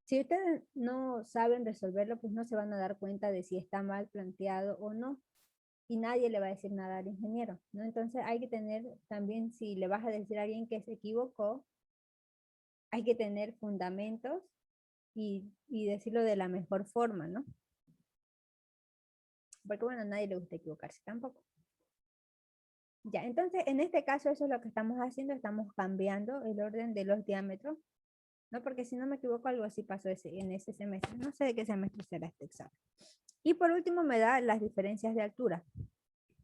si ustedes no saben resolverlo, pues no se van a dar cuenta de si está mal planteado o no. Y nadie le va a decir nada al ingeniero, ¿no? Entonces, hay que tener también, si le vas a decir a alguien que se equivocó, hay que tener fundamentos y decirlo de la mejor forma, ¿no? Porque, bueno, a nadie le gusta equivocarse tampoco. Ya, entonces, en este caso, eso es lo que estamos haciendo, estamos cambiando el orden de los diámetros, ¿no? Porque si no me equivoco, algo así pasó en ese semestre. No sé de qué semestre será este examen. Y por último, me da las diferencias de altura,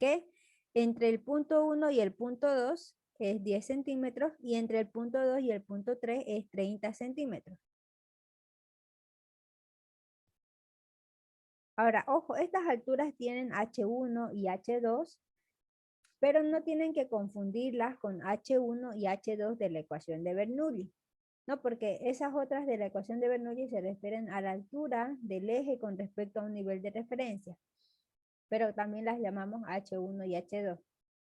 que entre el punto 1 y el punto 2 es 10 centímetros, y entre el punto 2 y el punto 3 es 30 centímetros. Ahora, ojo, estas alturas tienen H1 y H2, pero no tienen que confundirlas con H1 y H2 de la ecuación de Bernoulli, ¿no? Porque esas otras de la ecuación de Bernoulli se refieren a la altura del eje con respecto a un nivel de referencia, pero también las llamamos H1 y H2,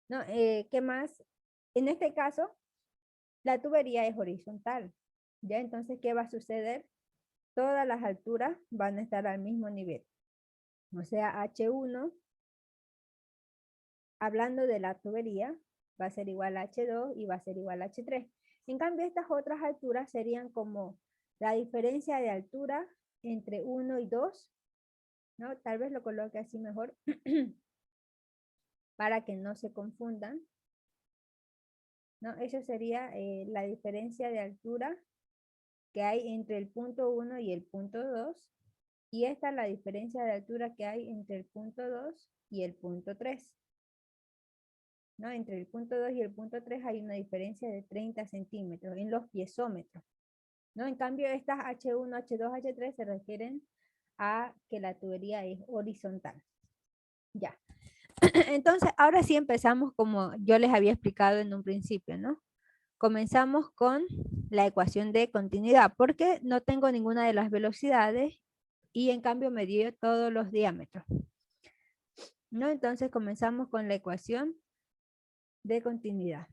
¿no? ¿Qué más? En este caso, la tubería es horizontal, ¿ya? Entonces, ¿qué va a suceder? Todas las alturas van a estar al mismo nivel. O sea, H1, hablando de la tubería, va a ser igual a H2 y va a ser igual a H3. En cambio, estas otras alturas serían como la diferencia de altura entre 1 y 2, ¿no? Tal vez lo coloque así mejor para que no se confundan, ¿no? Eso sería la diferencia de altura que hay entre el punto 1 y el punto 2. Y esta es la diferencia de altura que hay entre el punto 2 y el punto 3. ¿No? Entre el punto 2 y el punto 3 hay una diferencia de 30 centímetros en los piezómetros, ¿no? En cambio, estas H1, H2, H3 se refieren a que la tubería es horizontal. Ya. Entonces, ahora sí empezamos como yo les había explicado en un principio, ¿no? comenzamos con la ecuación de continuidad, porque no tengo ninguna de las velocidades y en cambio me dio todos los diámetros. ¿No? Entonces comenzamos con la ecuación de continuidad.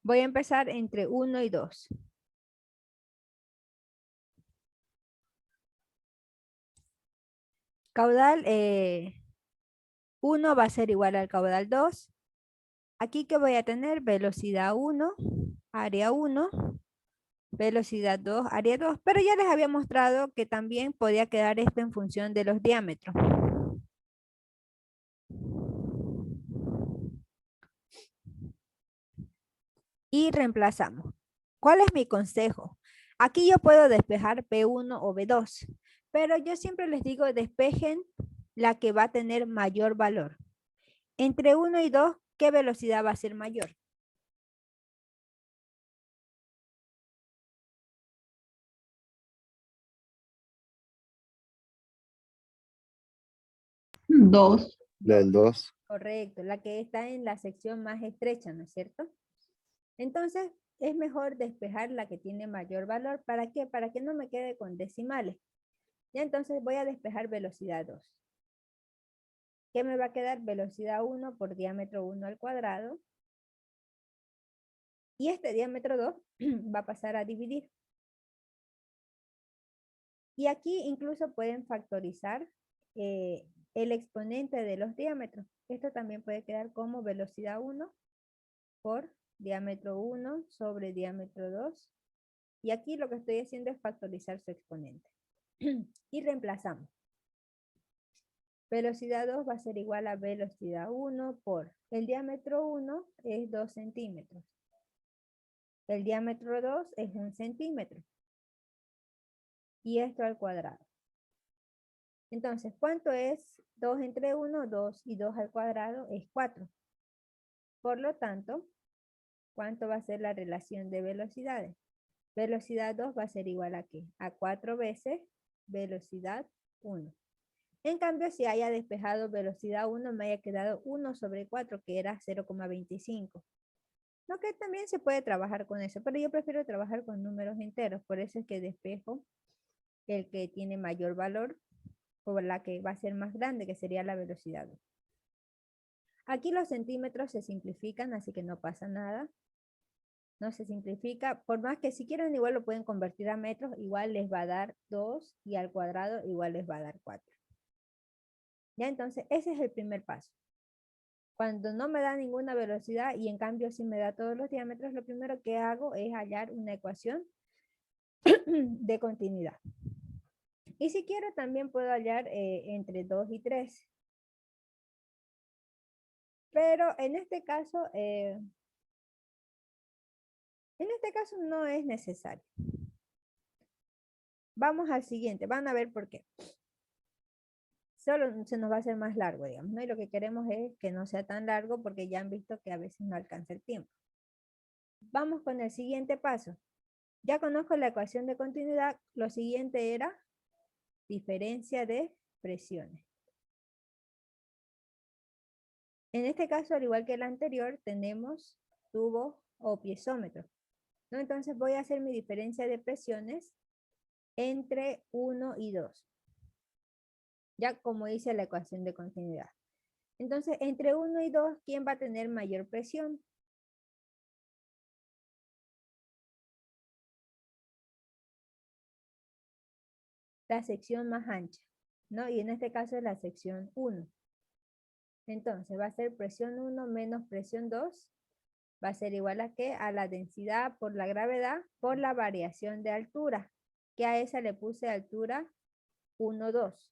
Voy a empezar entre 1 y 2. Caudal 1 va a ser igual al caudal 2. Aquí que voy a tener velocidad 1, área 1, velocidad 2, área 2. Pero ya les había mostrado que también podía quedar esto en función de los diámetros. Y reemplazamos. ¿Cuál es mi consejo? Aquí yo puedo despejar P1 o B2, pero yo siempre les digo despejen la que va a tener mayor valor. Entre 1 y 2, ¿qué velocidad va a ser mayor? Dos. Del 2. Correcto, la que está en la sección más estrecha, ¿no es cierto? Entonces, es mejor despejar la que tiene mayor valor. ¿Para qué? Para que no me quede con decimales. Ya entonces voy a despejar velocidad 2. ¿Qué me va a quedar? Velocidad 1 por diámetro 1 al cuadrado. Y este diámetro 2 va a pasar a dividir. Y aquí incluso pueden factorizar el exponente de los diámetros. Esto también puede quedar como velocidad 1 por diámetro 1 sobre diámetro 2. Y aquí lo que estoy haciendo es factorizar su exponente. Y reemplazamos. Velocidad 2 va a ser igual a velocidad 1 por el diámetro 1 es 2 centímetros. El diámetro 2 es 1 centímetro. Y esto al cuadrado. Entonces, ¿cuánto es 2 entre 1? 2 y 2 al cuadrado es 4. Por lo tanto, ¿cuánto va a ser la relación de velocidades? Velocidad 2 va a ser igual a ¿qué? A 4 veces velocidad 1. En cambio, si haya despejado velocidad 1, me haya quedado 1 sobre 4, que era 0,25. Lo que también se puede trabajar con eso, pero yo prefiero trabajar con números enteros. Por eso es que despejo el que tiene mayor valor o la que va a ser más grande, que sería la velocidad 2. Aquí los centímetros se simplifican, así que no pasa nada. No se simplifica. Por más que si quieren igual lo pueden convertir a metros, igual les va a dar 2 y al cuadrado igual les va a dar 4. Ya, entonces ese es el primer paso. Cuando no me da ninguna velocidad y en cambio sí me da todos los diámetros, lo primero que hago es hallar una ecuación de continuidad. Y si quiero también puedo hallar entre 2 y 3. Pero en este caso no es necesario. Vamos al siguiente, van a ver por qué. Solo se nos va a hacer más largo, digamos, ¿no? Y lo que queremos es que no sea tan largo porque ya han visto que a veces no alcanza el tiempo. Vamos con el siguiente paso. Ya conozco la ecuación de continuidad, lo siguiente era diferencia de presiones. En este caso, al igual que el anterior, tenemos tubo o piezómetro, ¿no? Entonces voy a hacer mi diferencia de presiones entre 1 y 2. Ya como dice la ecuación de continuidad. Entonces, entre 1 y 2, ¿quién va a tener mayor presión? La sección más ancha, ¿no? Y en este caso es la sección 1. Entonces, va a ser presión 1 menos presión 2. Va a ser igual a ¿qué? A la densidad por la gravedad por la variación de altura. Que a esa le puse altura 1, 2.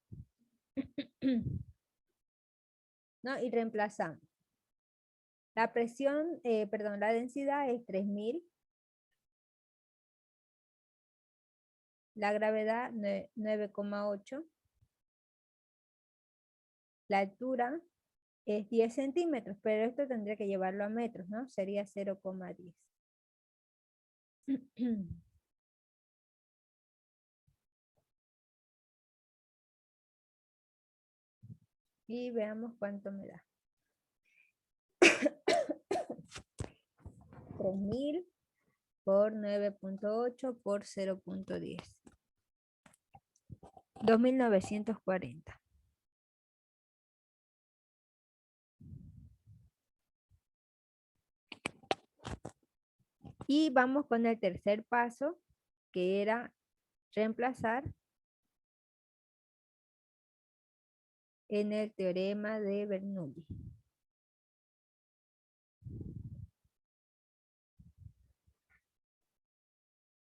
¿No? Y reemplazamos. La presión, la densidad es 3000. La gravedad 9,8. La altura es 10 centímetros, pero esto tendría que llevarlo a metros, ¿no? Sería 0,10. Y veamos cuánto me da. 3000 por 9.8 por 0.10. 2940. Y vamos con el tercer paso, que era reemplazar en el teorema de Bernoulli.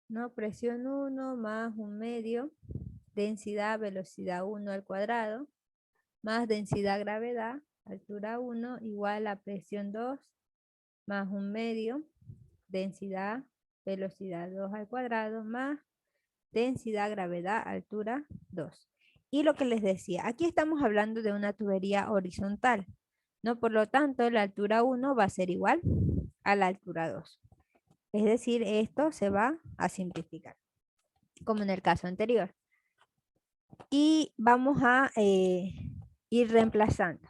¿No? Presión 1 más un medio, densidad, velocidad 1 al cuadrado, más densidad, gravedad, altura 1, igual a presión 2, más un medio, densidad, velocidad 2 al cuadrado, más densidad, gravedad, altura 2. Y lo que les decía, aquí estamos hablando de una tubería horizontal, ¿no? Por lo tanto, la altura 1 va a ser igual a la altura 2. Es decir, esto se va a simplificar, como en el caso anterior. Y vamos a ir reemplazando.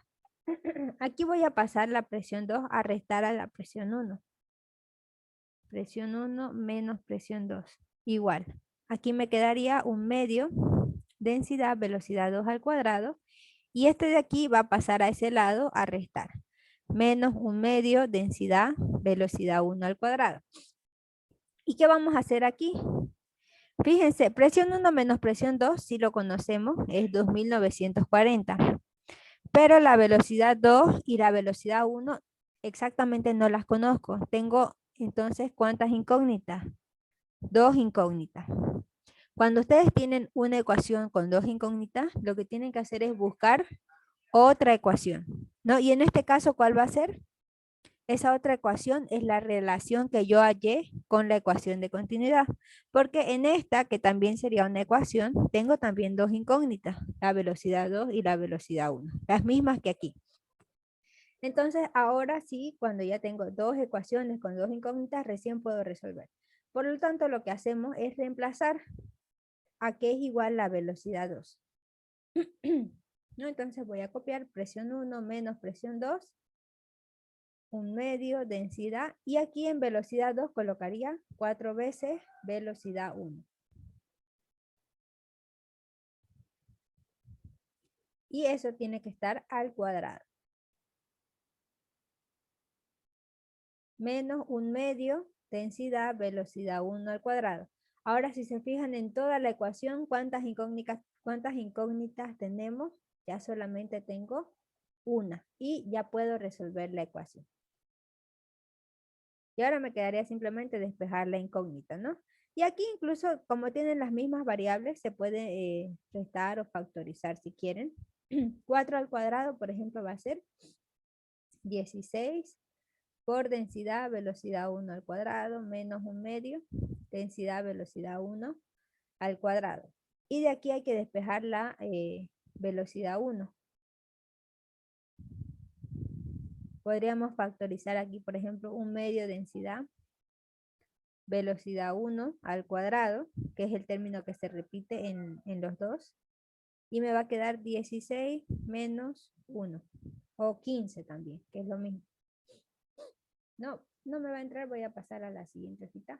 Aquí voy a pasar la presión 2 a restar a la presión 1. Presión 1 menos presión 2. Igual. Aquí me quedaría un medio, densidad, velocidad 2 al cuadrado. Y este de aquí va a pasar a ese lado a restar. Menos un medio, densidad, velocidad 1 al cuadrado. ¿Y qué vamos a hacer aquí? Fíjense, presión 1 menos presión 2, si lo conocemos, es 2940. Pero la velocidad 2 y la velocidad 1 exactamente no las conozco. Tengo entonces, ¿cuántas incógnitas? 2 incógnitas. Cuando ustedes tienen una ecuación con 2 incógnitas, lo que tienen que hacer es buscar otra ecuación, ¿no? Y en este caso, ¿cuál va a ser? Esa otra ecuación es la relación que yo hallé con la ecuación de continuidad. Porque en esta, que también sería una ecuación, tengo también 2 incógnitas, la velocidad 2 y la velocidad 1, las mismas que aquí. Entonces, ahora sí, cuando ya tengo 2 ecuaciones con 2 incógnitas, recién puedo resolver. Por lo tanto, lo que hacemos es reemplazar a que es igual la velocidad 2. ¿No? Entonces voy a copiar presión 1 menos presión 2, un medio, densidad, y aquí en velocidad 2 colocaría 4 veces velocidad 1. Y eso tiene que estar al cuadrado. Menos un medio, densidad, velocidad 1 al cuadrado. Ahora, si se fijan en toda la ecuación, ¿cuántas incógnitas tenemos? Ya solamente tengo una y ya puedo resolver la ecuación. Y ahora me quedaría simplemente despejar la incógnita, ¿no? Y aquí incluso, como tienen las mismas variables, se puede restar o factorizar si quieren. 4 al cuadrado, por ejemplo, va a ser 16 por densidad, velocidad 1 al cuadrado, menos un medio, densidad, velocidad 1 al cuadrado. Y de aquí hay que despejar la velocidad 1. Podríamos factorizar aquí, por ejemplo, un medio, densidad, velocidad 1 al cuadrado, que es el término que se repite en los dos. Y me va a quedar 16 menos 1. O 15 también, que es lo mismo. No, no me va a entrar, voy a pasar a la siguiente cita.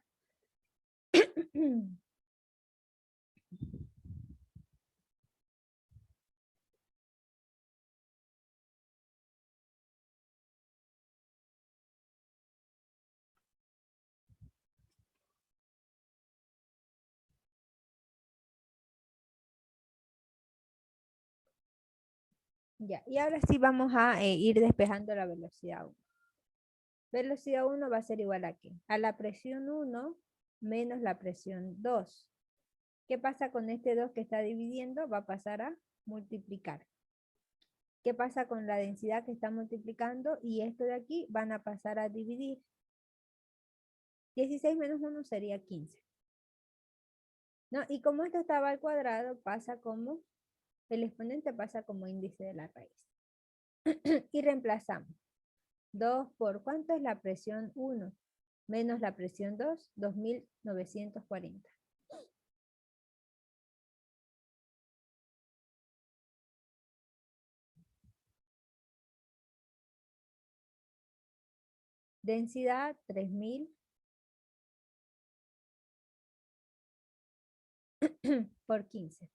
Ya, y ahora sí vamos a ir despejando la velocidad 1. Velocidad 1 va a ser igual a ¿qué? A la presión 1 menos la presión 2. ¿Qué pasa con este 2 que está dividiendo? Va a pasar a multiplicar. ¿Qué pasa con la densidad que está multiplicando? Y esto de aquí van a pasar a dividir. 16 menos 1 sería 15. ¿No? Y como esto estaba al cuadrado, pasa como, el exponente pasa como índice de la raíz. Y reemplazamos. 2 por, ¿cuánto es la presión 1? Menos la presión 2, 2940. Densidad 3000 por 15.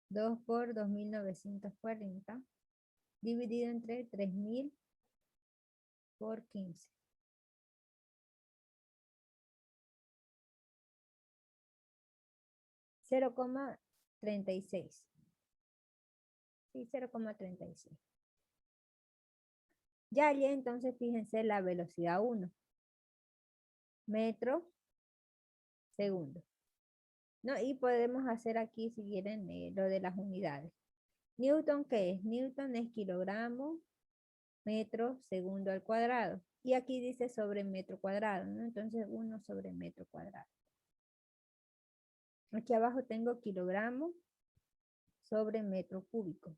Dos por 2940 dividido entre 3000 por 15. 0,36. Sí, 0,36. Ya allí entonces fíjense la velocidad 1. Metro segundo. ¿No? Y podemos hacer aquí, si quieren, lo de las unidades. Newton, ¿qué es? Newton es kilogramo, metro, segundo al cuadrado. Y aquí dice sobre metro cuadrado, ¿no? Entonces 1 sobre metro cuadrado. Aquí abajo tengo kilogramo sobre metro cúbico.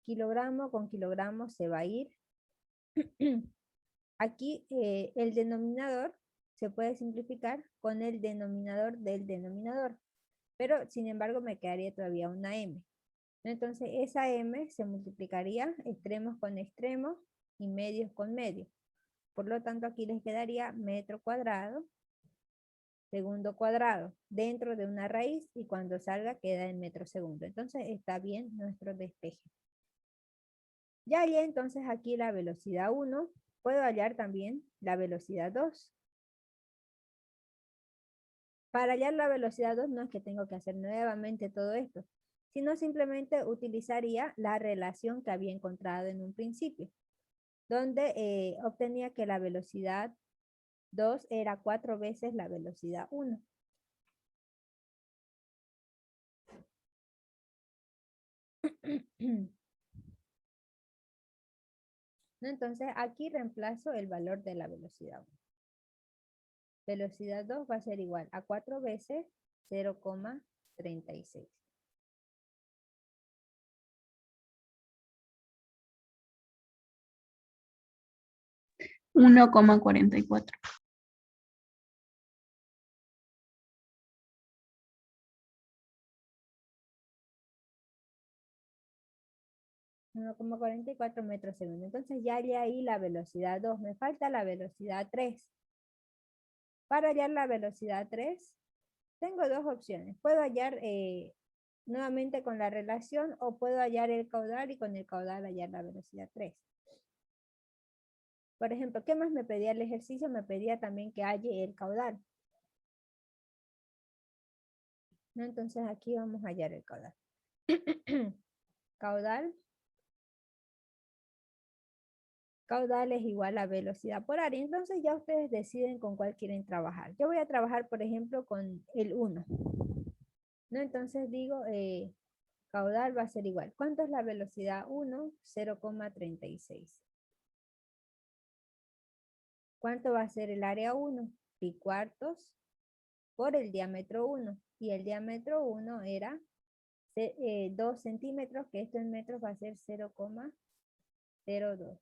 Kilogramo con kilogramo se va a ir. Aquí el denominador se puede simplificar con el denominador del denominador. Pero sin embargo me quedaría todavía una m. Entonces esa m se multiplicaría extremos con extremos y medios con medios. Por lo tanto aquí les quedaría metro cuadrado, segundo cuadrado, dentro de una raíz y cuando salga queda en metro segundo. Entonces está bien nuestro despeje. Ya hallé entonces aquí la velocidad 1. Puedo hallar también la velocidad 2. Para hallar la velocidad 2 no es que tengo que hacer nuevamente todo esto, sino simplemente utilizaría la relación que había encontrado en un principio, donde obtenía que la velocidad 2 era 4 veces la velocidad 1. Entonces aquí reemplazo el valor de la velocidad 1. Velocidad 2 va a ser igual a 4 veces 0,36. Uno coma 44. 1,44 metros segundo. Entonces ya hallé ahí la velocidad 2. Me falta la velocidad 3. Para hallar la velocidad 3, tengo dos opciones. Puedo hallar nuevamente con la relación o puedo hallar el caudal y con el caudal hallar la velocidad 3. Por ejemplo, ¿qué más me pedía el ejercicio? Me pedía también que halle el caudal. ¿No? Entonces aquí vamos a hallar el caudal. Caudal. Caudal es igual a velocidad por área. Entonces ya ustedes deciden con cuál quieren trabajar. Yo voy a trabajar, por ejemplo, con el 1. ¿No? Entonces digo, caudal va a ser igual. ¿Cuánto es la velocidad 1? 0,36. ¿Cuánto va a ser el área 1? Pi cuartos por el diámetro 1. Y el diámetro 1 era 2 centímetros, que esto en metros va a ser 0,02.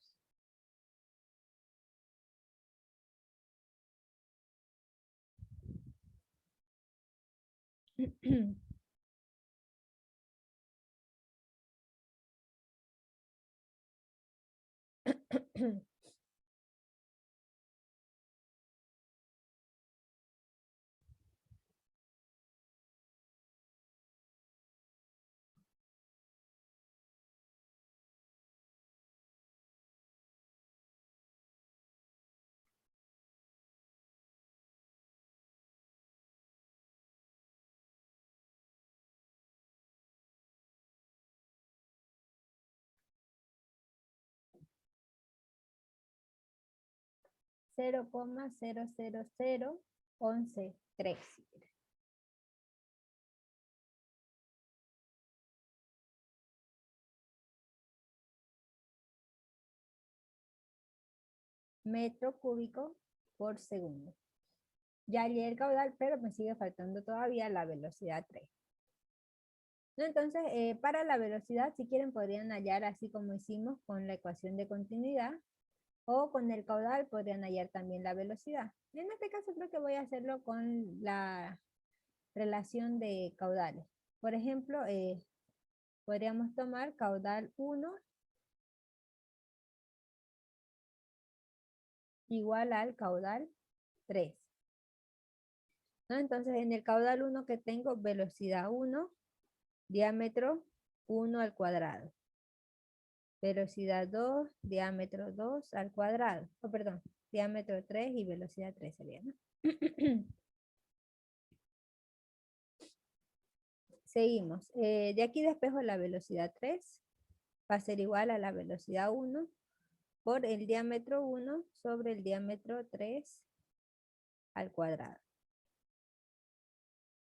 Cero coma 0,00011,3. Metro cúbico por segundo. Ya hallé el caudal, pero me sigue faltando todavía la velocidad 3. ¿No? Entonces, para la velocidad, si quieren, podrían hallar así como hicimos con la ecuación de continuidad. O con el caudal podrían hallar también la velocidad. En este caso creo que voy a hacerlo con la relación de caudales. Por ejemplo, podríamos tomar caudal 1 igual al caudal 3. ¿No? Entonces, en el caudal 1 que tengo, velocidad 1, diámetro 1 al cuadrado. Velocidad 2, diámetro 2 al cuadrado. Oh, perdón, diámetro 3 y velocidad 3 sería, ¿no? Seguimos. De aquí despejo la velocidad 3. Va a ser igual a la velocidad 1 por el diámetro 1 sobre el diámetro 3 al cuadrado.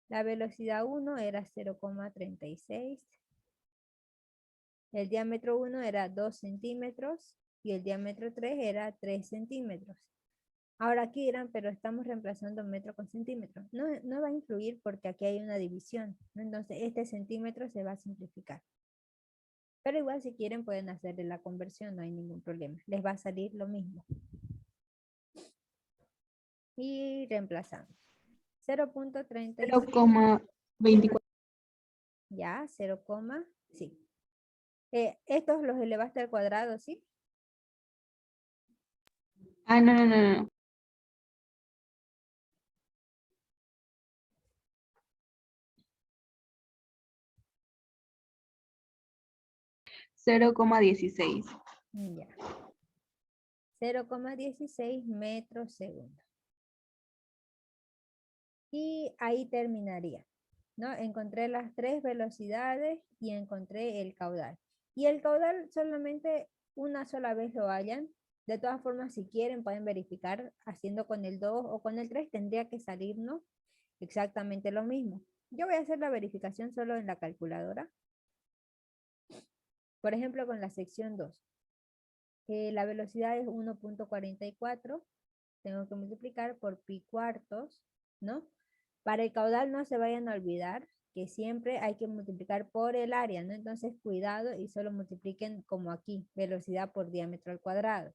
La velocidad 1 era 0,36. El diámetro 1 era 2 centímetros y el diámetro 3 era 3 centímetros. Ahora aquí dirán, pero estamos reemplazando metro con centímetro. No, no va a influir porque aquí hay una división, ¿no? Entonces este centímetro se va a simplificar. Pero igual si quieren pueden hacerle la conversión, no hay ningún problema. Les va a salir lo mismo. Y reemplazamos. 0,36. 0,24. Ya, 0, sí. Estos los elevaste al cuadrado, ¿sí? Ah, no, no, no, no. 0,16. Ya. 0,16 metros segundo. Y ahí terminaría, ¿no? Encontré las 3 velocidades y encontré el caudal. Y el caudal solamente una sola vez lo hallan. De todas formas, si quieren, pueden verificar haciendo con el 2 o con el 3, tendría que salirnos exactamente lo mismo. Yo voy a hacer la verificación solo en la calculadora. Por ejemplo, con la sección 2. La velocidad es 1,44. Tengo que multiplicar por pi cuartos, ¿no? Para el caudal no se vayan a olvidar que siempre hay que multiplicar por el área, ¿no? Entonces cuidado y solo multipliquen como aquí, velocidad por diámetro al cuadrado.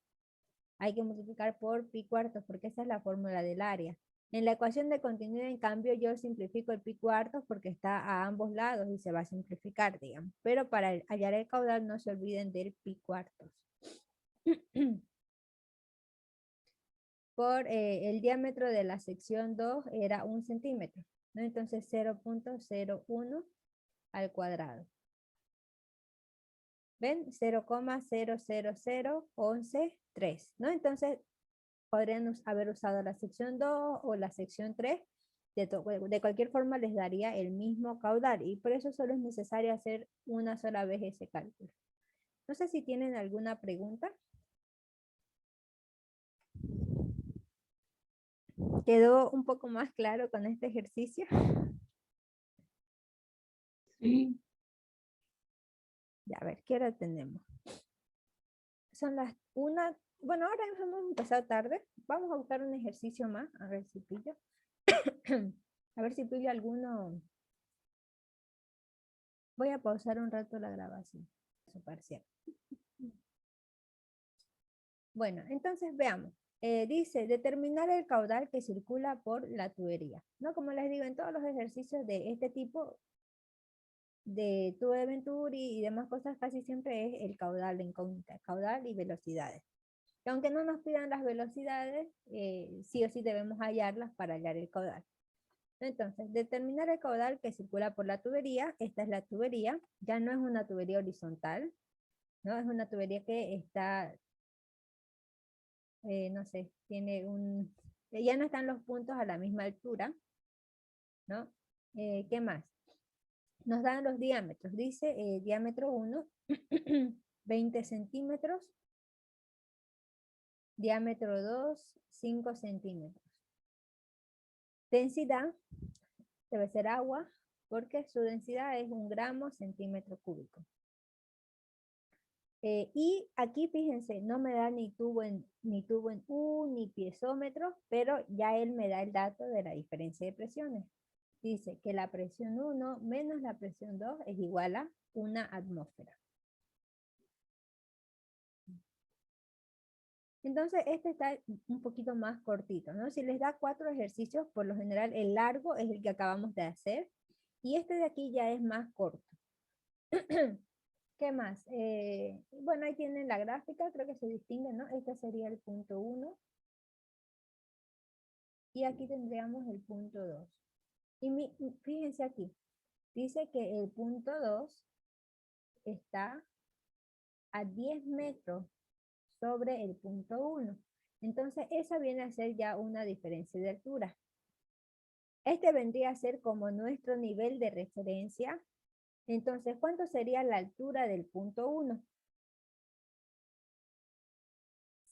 Hay que multiplicar por pi cuartos porque esa es la fórmula del área. En la ecuación de continuidad, en cambio, yo simplifico el pi cuartos porque está a ambos lados y se va a simplificar, digamos. Pero para hallar el caudal no se olviden del pi cuartos. Por el diámetro de la sección 2 era 1 centímetro, ¿no? Entonces 0,01 al cuadrado. ¿Ven? 0,000113, ¿no? Entonces podrían haber usado la sección 2 o la sección 3. De cualquier forma les daría el mismo caudal y por eso solo es necesario hacer una sola vez ese cálculo. No sé si tienen alguna pregunta. ¿Quedó un poco más claro con este ejercicio? Sí. Ya, a ver, ¿qué hora tenemos? Son las 1. Bueno, ahora hemos empezado tarde. Vamos a buscar un ejercicio más. A ver si pillo. A ver si pillo alguno. Voy a pausar un rato la grabación. Su parcial. Bueno, entonces veamos. Dice, determinar el caudal que circula por la tubería. ¿No? Como les digo, en todos los ejercicios de este tipo, de tubo de Venturi y demás cosas, casi siempre es el caudal de incógnita, caudal y velocidades. Y aunque no nos pidan las velocidades, sí o sí debemos hallarlas para hallar el caudal. Entonces, determinar el caudal que circula por la tubería. Esta es la tubería, ya no es una tubería horizontal, ¿no? Es una tubería que está, no sé, tiene un, ya no están los puntos a la misma altura, ¿no? ¿Qué más? Nos dan los diámetros, dice diámetro 1, 20 centímetros, diámetro 2, 5 centímetros. Densidad debe ser agua, porque su densidad es 1 gramo centímetro cúbico. Y aquí fíjense, no me da ni tubo en U, ni piezómetro, pero ya él me da el dato de la diferencia de presiones. Dice que la presión 1 menos la presión 2 es igual a 1 atmósfera. Entonces, este está un poquito más cortito, ¿no? Si les da 4 ejercicios, por lo general el largo es el que acabamos de hacer. Y este de aquí ya es más corto. ¿Qué más? Bueno, ahí tienen la gráfica, creo que se distingue, ¿no? Este sería el punto 1. Y aquí tendríamos el punto 2. Y fíjense aquí, dice que el punto 2 está a 10 metros sobre el punto 1. Entonces, esa viene a ser ya una diferencia de altura. Este vendría a ser como nuestro nivel de referencia. Entonces, ¿cuánto sería la altura del punto 1?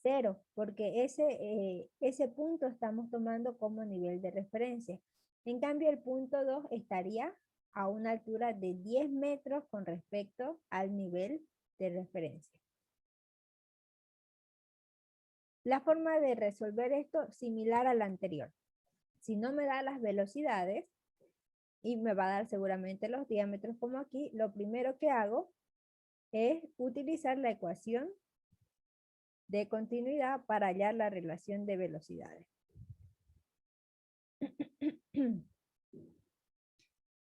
0, porque ese punto estamos tomando como nivel de referencia. En cambio, el punto 2 estaría a una altura de 10 metros con respecto al nivel de referencia. La forma de resolver esto similar a la anterior. Si no me da las velocidades y me va a dar seguramente los diámetros como aquí, lo primero que hago es utilizar la ecuación de continuidad para hallar la relación de velocidades.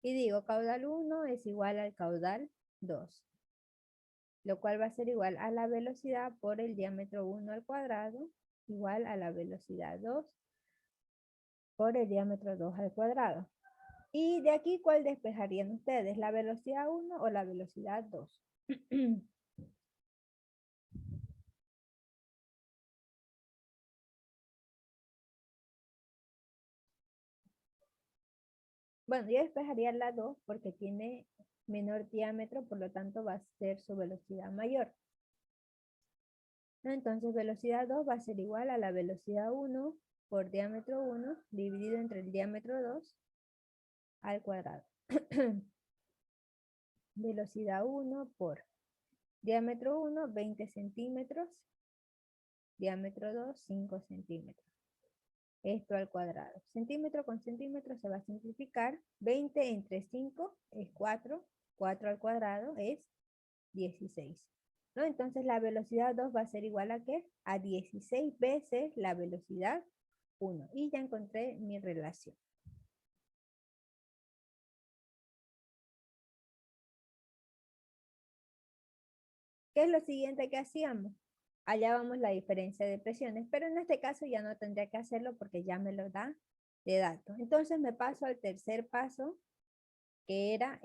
Y digo, caudal 1 es igual al caudal 2, lo cual va a ser igual a la velocidad por el diámetro 1 al cuadrado, igual a la velocidad 2 por el diámetro 2 al cuadrado. Y de aquí, ¿cuál despejarían ustedes? ¿La velocidad 1 o la velocidad 2? Bueno, yo despejaría la 2 porque tiene menor diámetro, por lo tanto va a ser su velocidad mayor. Entonces, velocidad 2 va a ser igual a la velocidad 1 por diámetro 1 dividido entre el diámetro 2 al cuadrado. Velocidad 1 por diámetro 1, 20 centímetros, diámetro 2, 5 centímetros. Esto al cuadrado. Centímetro con centímetro se va a simplificar. 20 entre 5 es 4. 4 al cuadrado es 16. ¿No? Entonces la velocidad 2 va a ser igual a ¿qué? A 16 veces la velocidad 1. Y ya encontré mi relación. ¿Qué es lo siguiente que hacíamos? Hallábamos la diferencia de presiones, pero en este caso ya no tendría que hacerlo porque ya me lo da de datos. Entonces me paso al tercer paso, que era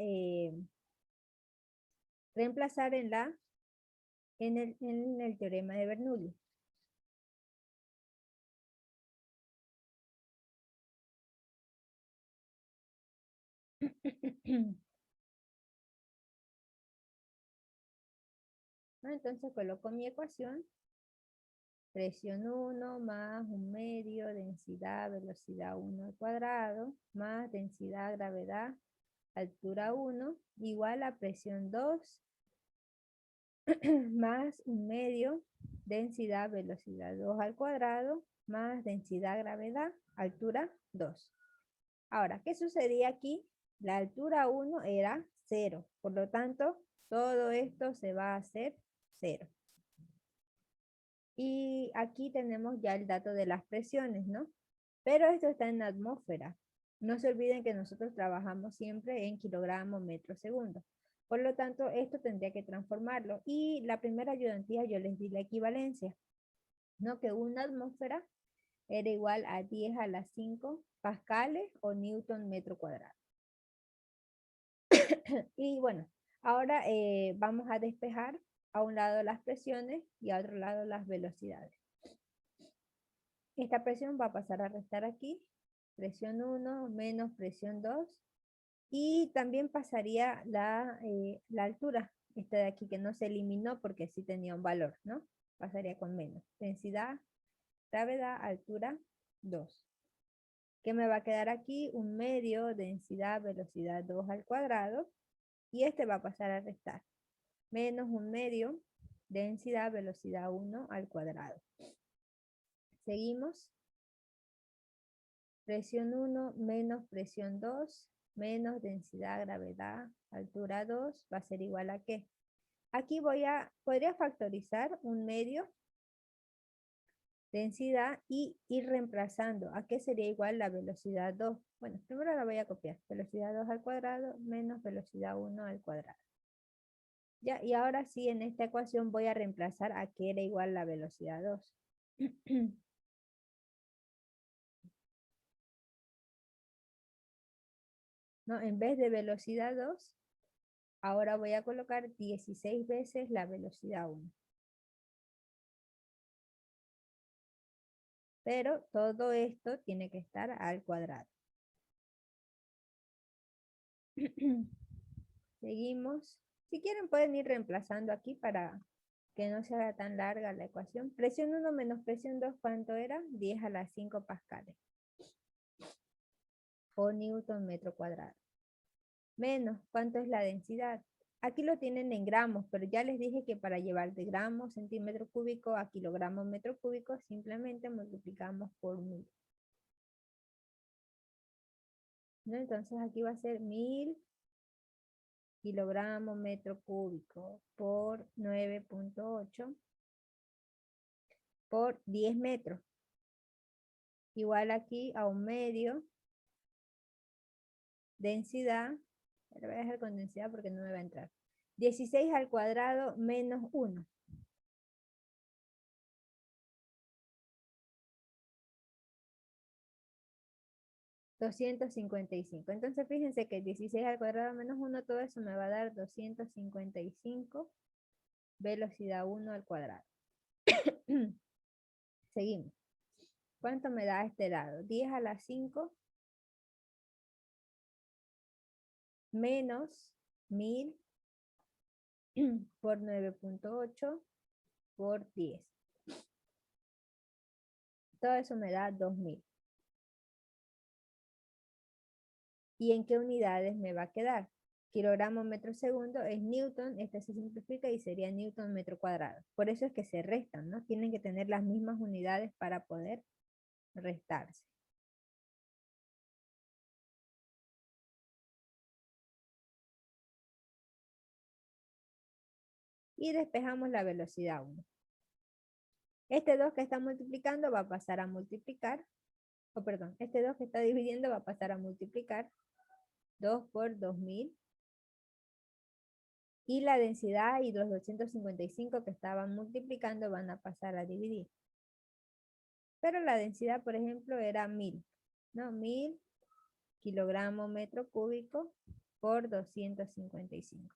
reemplazar en el teorema de Bernoulli. Entonces coloco mi ecuación. Presión 1 más 1/2, densidad, velocidad 1 al cuadrado, más densidad, gravedad, altura 1, igual a presión 2 más 1/2, densidad, velocidad 2 al cuadrado, más densidad, gravedad, altura 2. Ahora, ¿qué sucedía aquí? La altura 1 era 0, por lo tanto, todo esto se va a hacer 0. Y aquí tenemos ya el dato de las presiones, ¿no? Pero esto está en la atmósfera. No se olviden que nosotros trabajamos siempre en kilogramos metros segundo. Por lo tanto, esto tendría que transformarlo. Y la primera ayudantía yo les di la equivalencia, ¿no? Que una atmósfera era igual a 10 a la 5 pascales o newton metro cuadrado. Y bueno, ahora vamos a despejar a un lado las presiones y a otro lado las velocidades. Esta presión va a pasar a restar aquí, presión 1 menos presión 2, y también pasaría la altura, esta de aquí que no se eliminó porque sí tenía un valor, ¿no? Pasaría con menos. Densidad, gravedad, altura, 2. ¿Qué me va a quedar aquí? 1/2, densidad, velocidad 2 al cuadrado, y este va a pasar a restar. Menos 1/2, densidad, velocidad 1 al cuadrado. Seguimos. Presión 1 menos presión 2 menos densidad, gravedad, altura 2 va a ser igual a ¿qué? Aquí podría factorizar 1/2 densidad y ir reemplazando. ¿A qué sería igual la velocidad 2? Bueno, primero la voy a copiar. Velocidad 2 al cuadrado menos velocidad 1 al cuadrado. Ya, y ahora sí, en esta ecuación voy a reemplazar a que era igual la velocidad 2. No, en vez de velocidad 2, ahora voy a colocar 16 veces la velocidad 1. Pero todo esto tiene que estar al cuadrado. Seguimos. Si quieren pueden ir reemplazando aquí para que no se haga tan larga la ecuación. Presión 1 menos presión 2, ¿cuánto era? 10 a la 5 pascales. O newton metro cuadrado. Menos, ¿cuánto es la densidad? Aquí lo tienen en gramos, pero ya les dije que para llevar de gramos, centímetro cúbico a kilogramos, metro cúbico, simplemente multiplicamos por 1000. ¿No? Entonces aquí va a ser 1000 kilogramos metro cúbico por 9.8 por 10 metros. Igual aquí a un medio. Densidad, lo voy a dejar con densidad porque no me va a entrar. 16 al cuadrado menos 1. $255. Entonces fíjense que 16 al cuadrado menos 1, todo eso me va a dar 255 velocidad 1 al cuadrado. Seguimos. ¿Cuánto me da este lado? 10 a la 5 menos 1000 por 9.8 por 10. Todo eso me da 2000. ¿Y en qué unidades me va a quedar? Kilogramo metro segundo es newton, este se simplifica y sería newton metro cuadrado. Por eso es que se restan, ¿no? Tienen que tener las mismas unidades para poder restarse. Y despejamos la velocidad 1. Este 2 que está multiplicando va a pasar a multiplicar, este 2 que está dividiendo va a pasar a multiplicar 2 por 2000. Y la densidad y los 255 que estaban multiplicando van a pasar a dividir. Pero la densidad, por ejemplo, era 1000, ¿no? 1000 kilogramos metro cúbico por 255.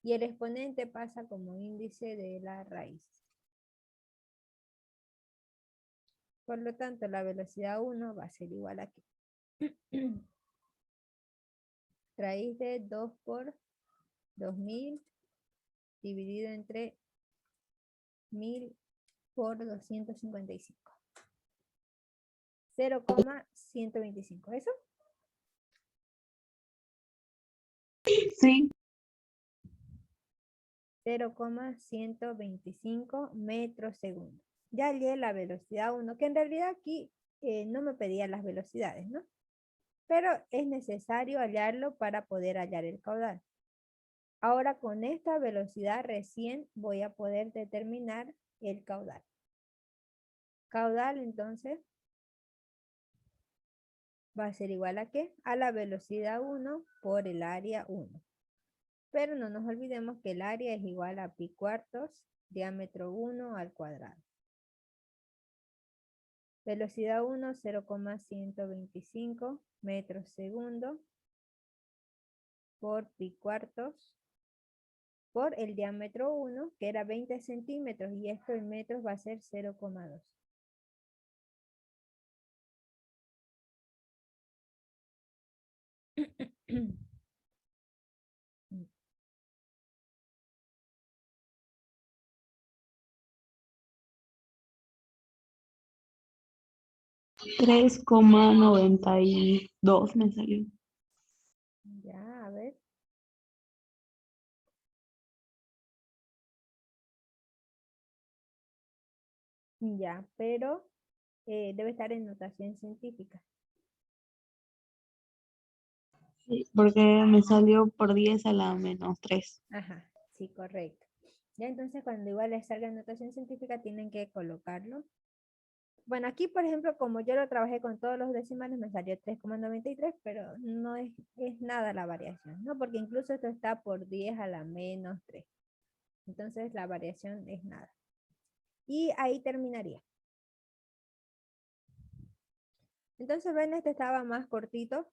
Y el exponente pasa como índice de la raíz. Por lo tanto, la velocidad 1 va a ser igual a aquí. Raíz de 2 por 2000 dividido entre 1000 por 255. 0,125. ¿Eso? Sí. 0,125 metros segundo. Ya hallé la velocidad 1, que en realidad aquí no me pedía las velocidades, ¿no? Pero es necesario hallarlo para poder hallar el caudal. Ahora con esta velocidad recién voy a poder determinar el caudal. Caudal entonces va a ser igual a ¿qué? A la velocidad 1 por el área 1. Pero no nos olvidemos que el área es igual a pi cuartos, diámetro 1 al cuadrado. Velocidad 1, 0,125 metros segundo por pi cuartos por el diámetro 1, que era 20 centímetros, y esto en metros va a ser 0,2. $3,92 me salió. Ya, a ver. Ya, pero debe estar en notación científica. Sí, porque me salió por 10 a la menos 3. Ajá, sí, correcto. Ya entonces cuando igual les salga en notación científica tienen que colocarlo Bueno, aquí, por ejemplo, como yo lo trabajé con todos los decimales, me salió 3,93, pero no es nada la variación, ¿no? Porque incluso esto está por 10 a la menos 3. Entonces, la variación es nada. Y ahí terminaría. Entonces, ven, este estaba más cortito,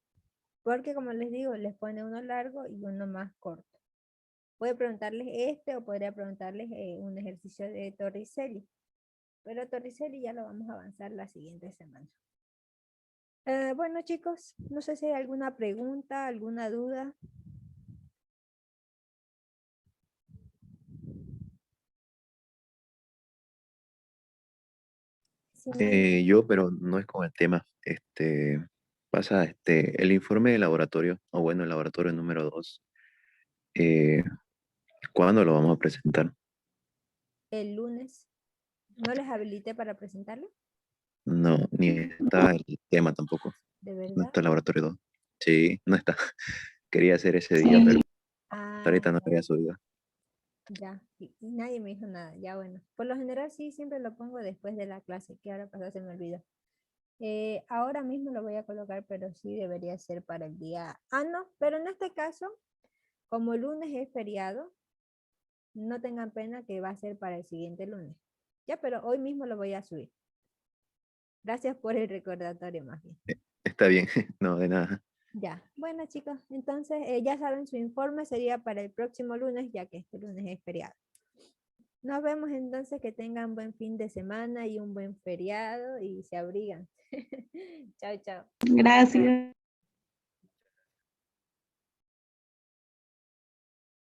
porque como les digo, les pone uno largo y uno más corto. Puede preguntarles este o podría preguntarles un ejercicio de Torricelli. Pero Torricelli ya lo vamos a avanzar la siguiente semana. Bueno, chicos, no sé si hay alguna pregunta, alguna duda. Si no hay- Yo, pero no es con el tema. Pasa el informe de laboratorio, o bueno, el laboratorio número 2. ¿Cuándo lo vamos a presentar? el lunes, ¿no les habilité para presentarlo? No, ni está el tema tampoco. ¿De No verdad? está el laboratorio 2. Sí, no está. Quería hacer ese día, pero Sí, Ah, ahorita no había subido. ya. Y nadie me dijo nada. Ya bueno. Por lo general sí, siempre lo pongo después de la clase, que ahora pasó se me olvidó. Ahora mismo lo voy a colocar, pero sí debería ser para el día. Ah, no, pero en este caso, como el lunes es feriado, no tengan pena que va a ser para el siguiente lunes. Ya, pero hoy mismo lo voy a subir. Gracias por el recordatorio, más bien. Está bien, no, de nada. Ya, bueno chicos, entonces ya saben, su informe sería para el próximo lunes, ya que este lunes es feriado. Nos vemos entonces, que tengan buen fin de semana y un buen feriado y se abrigan. Chao, chao. gracias.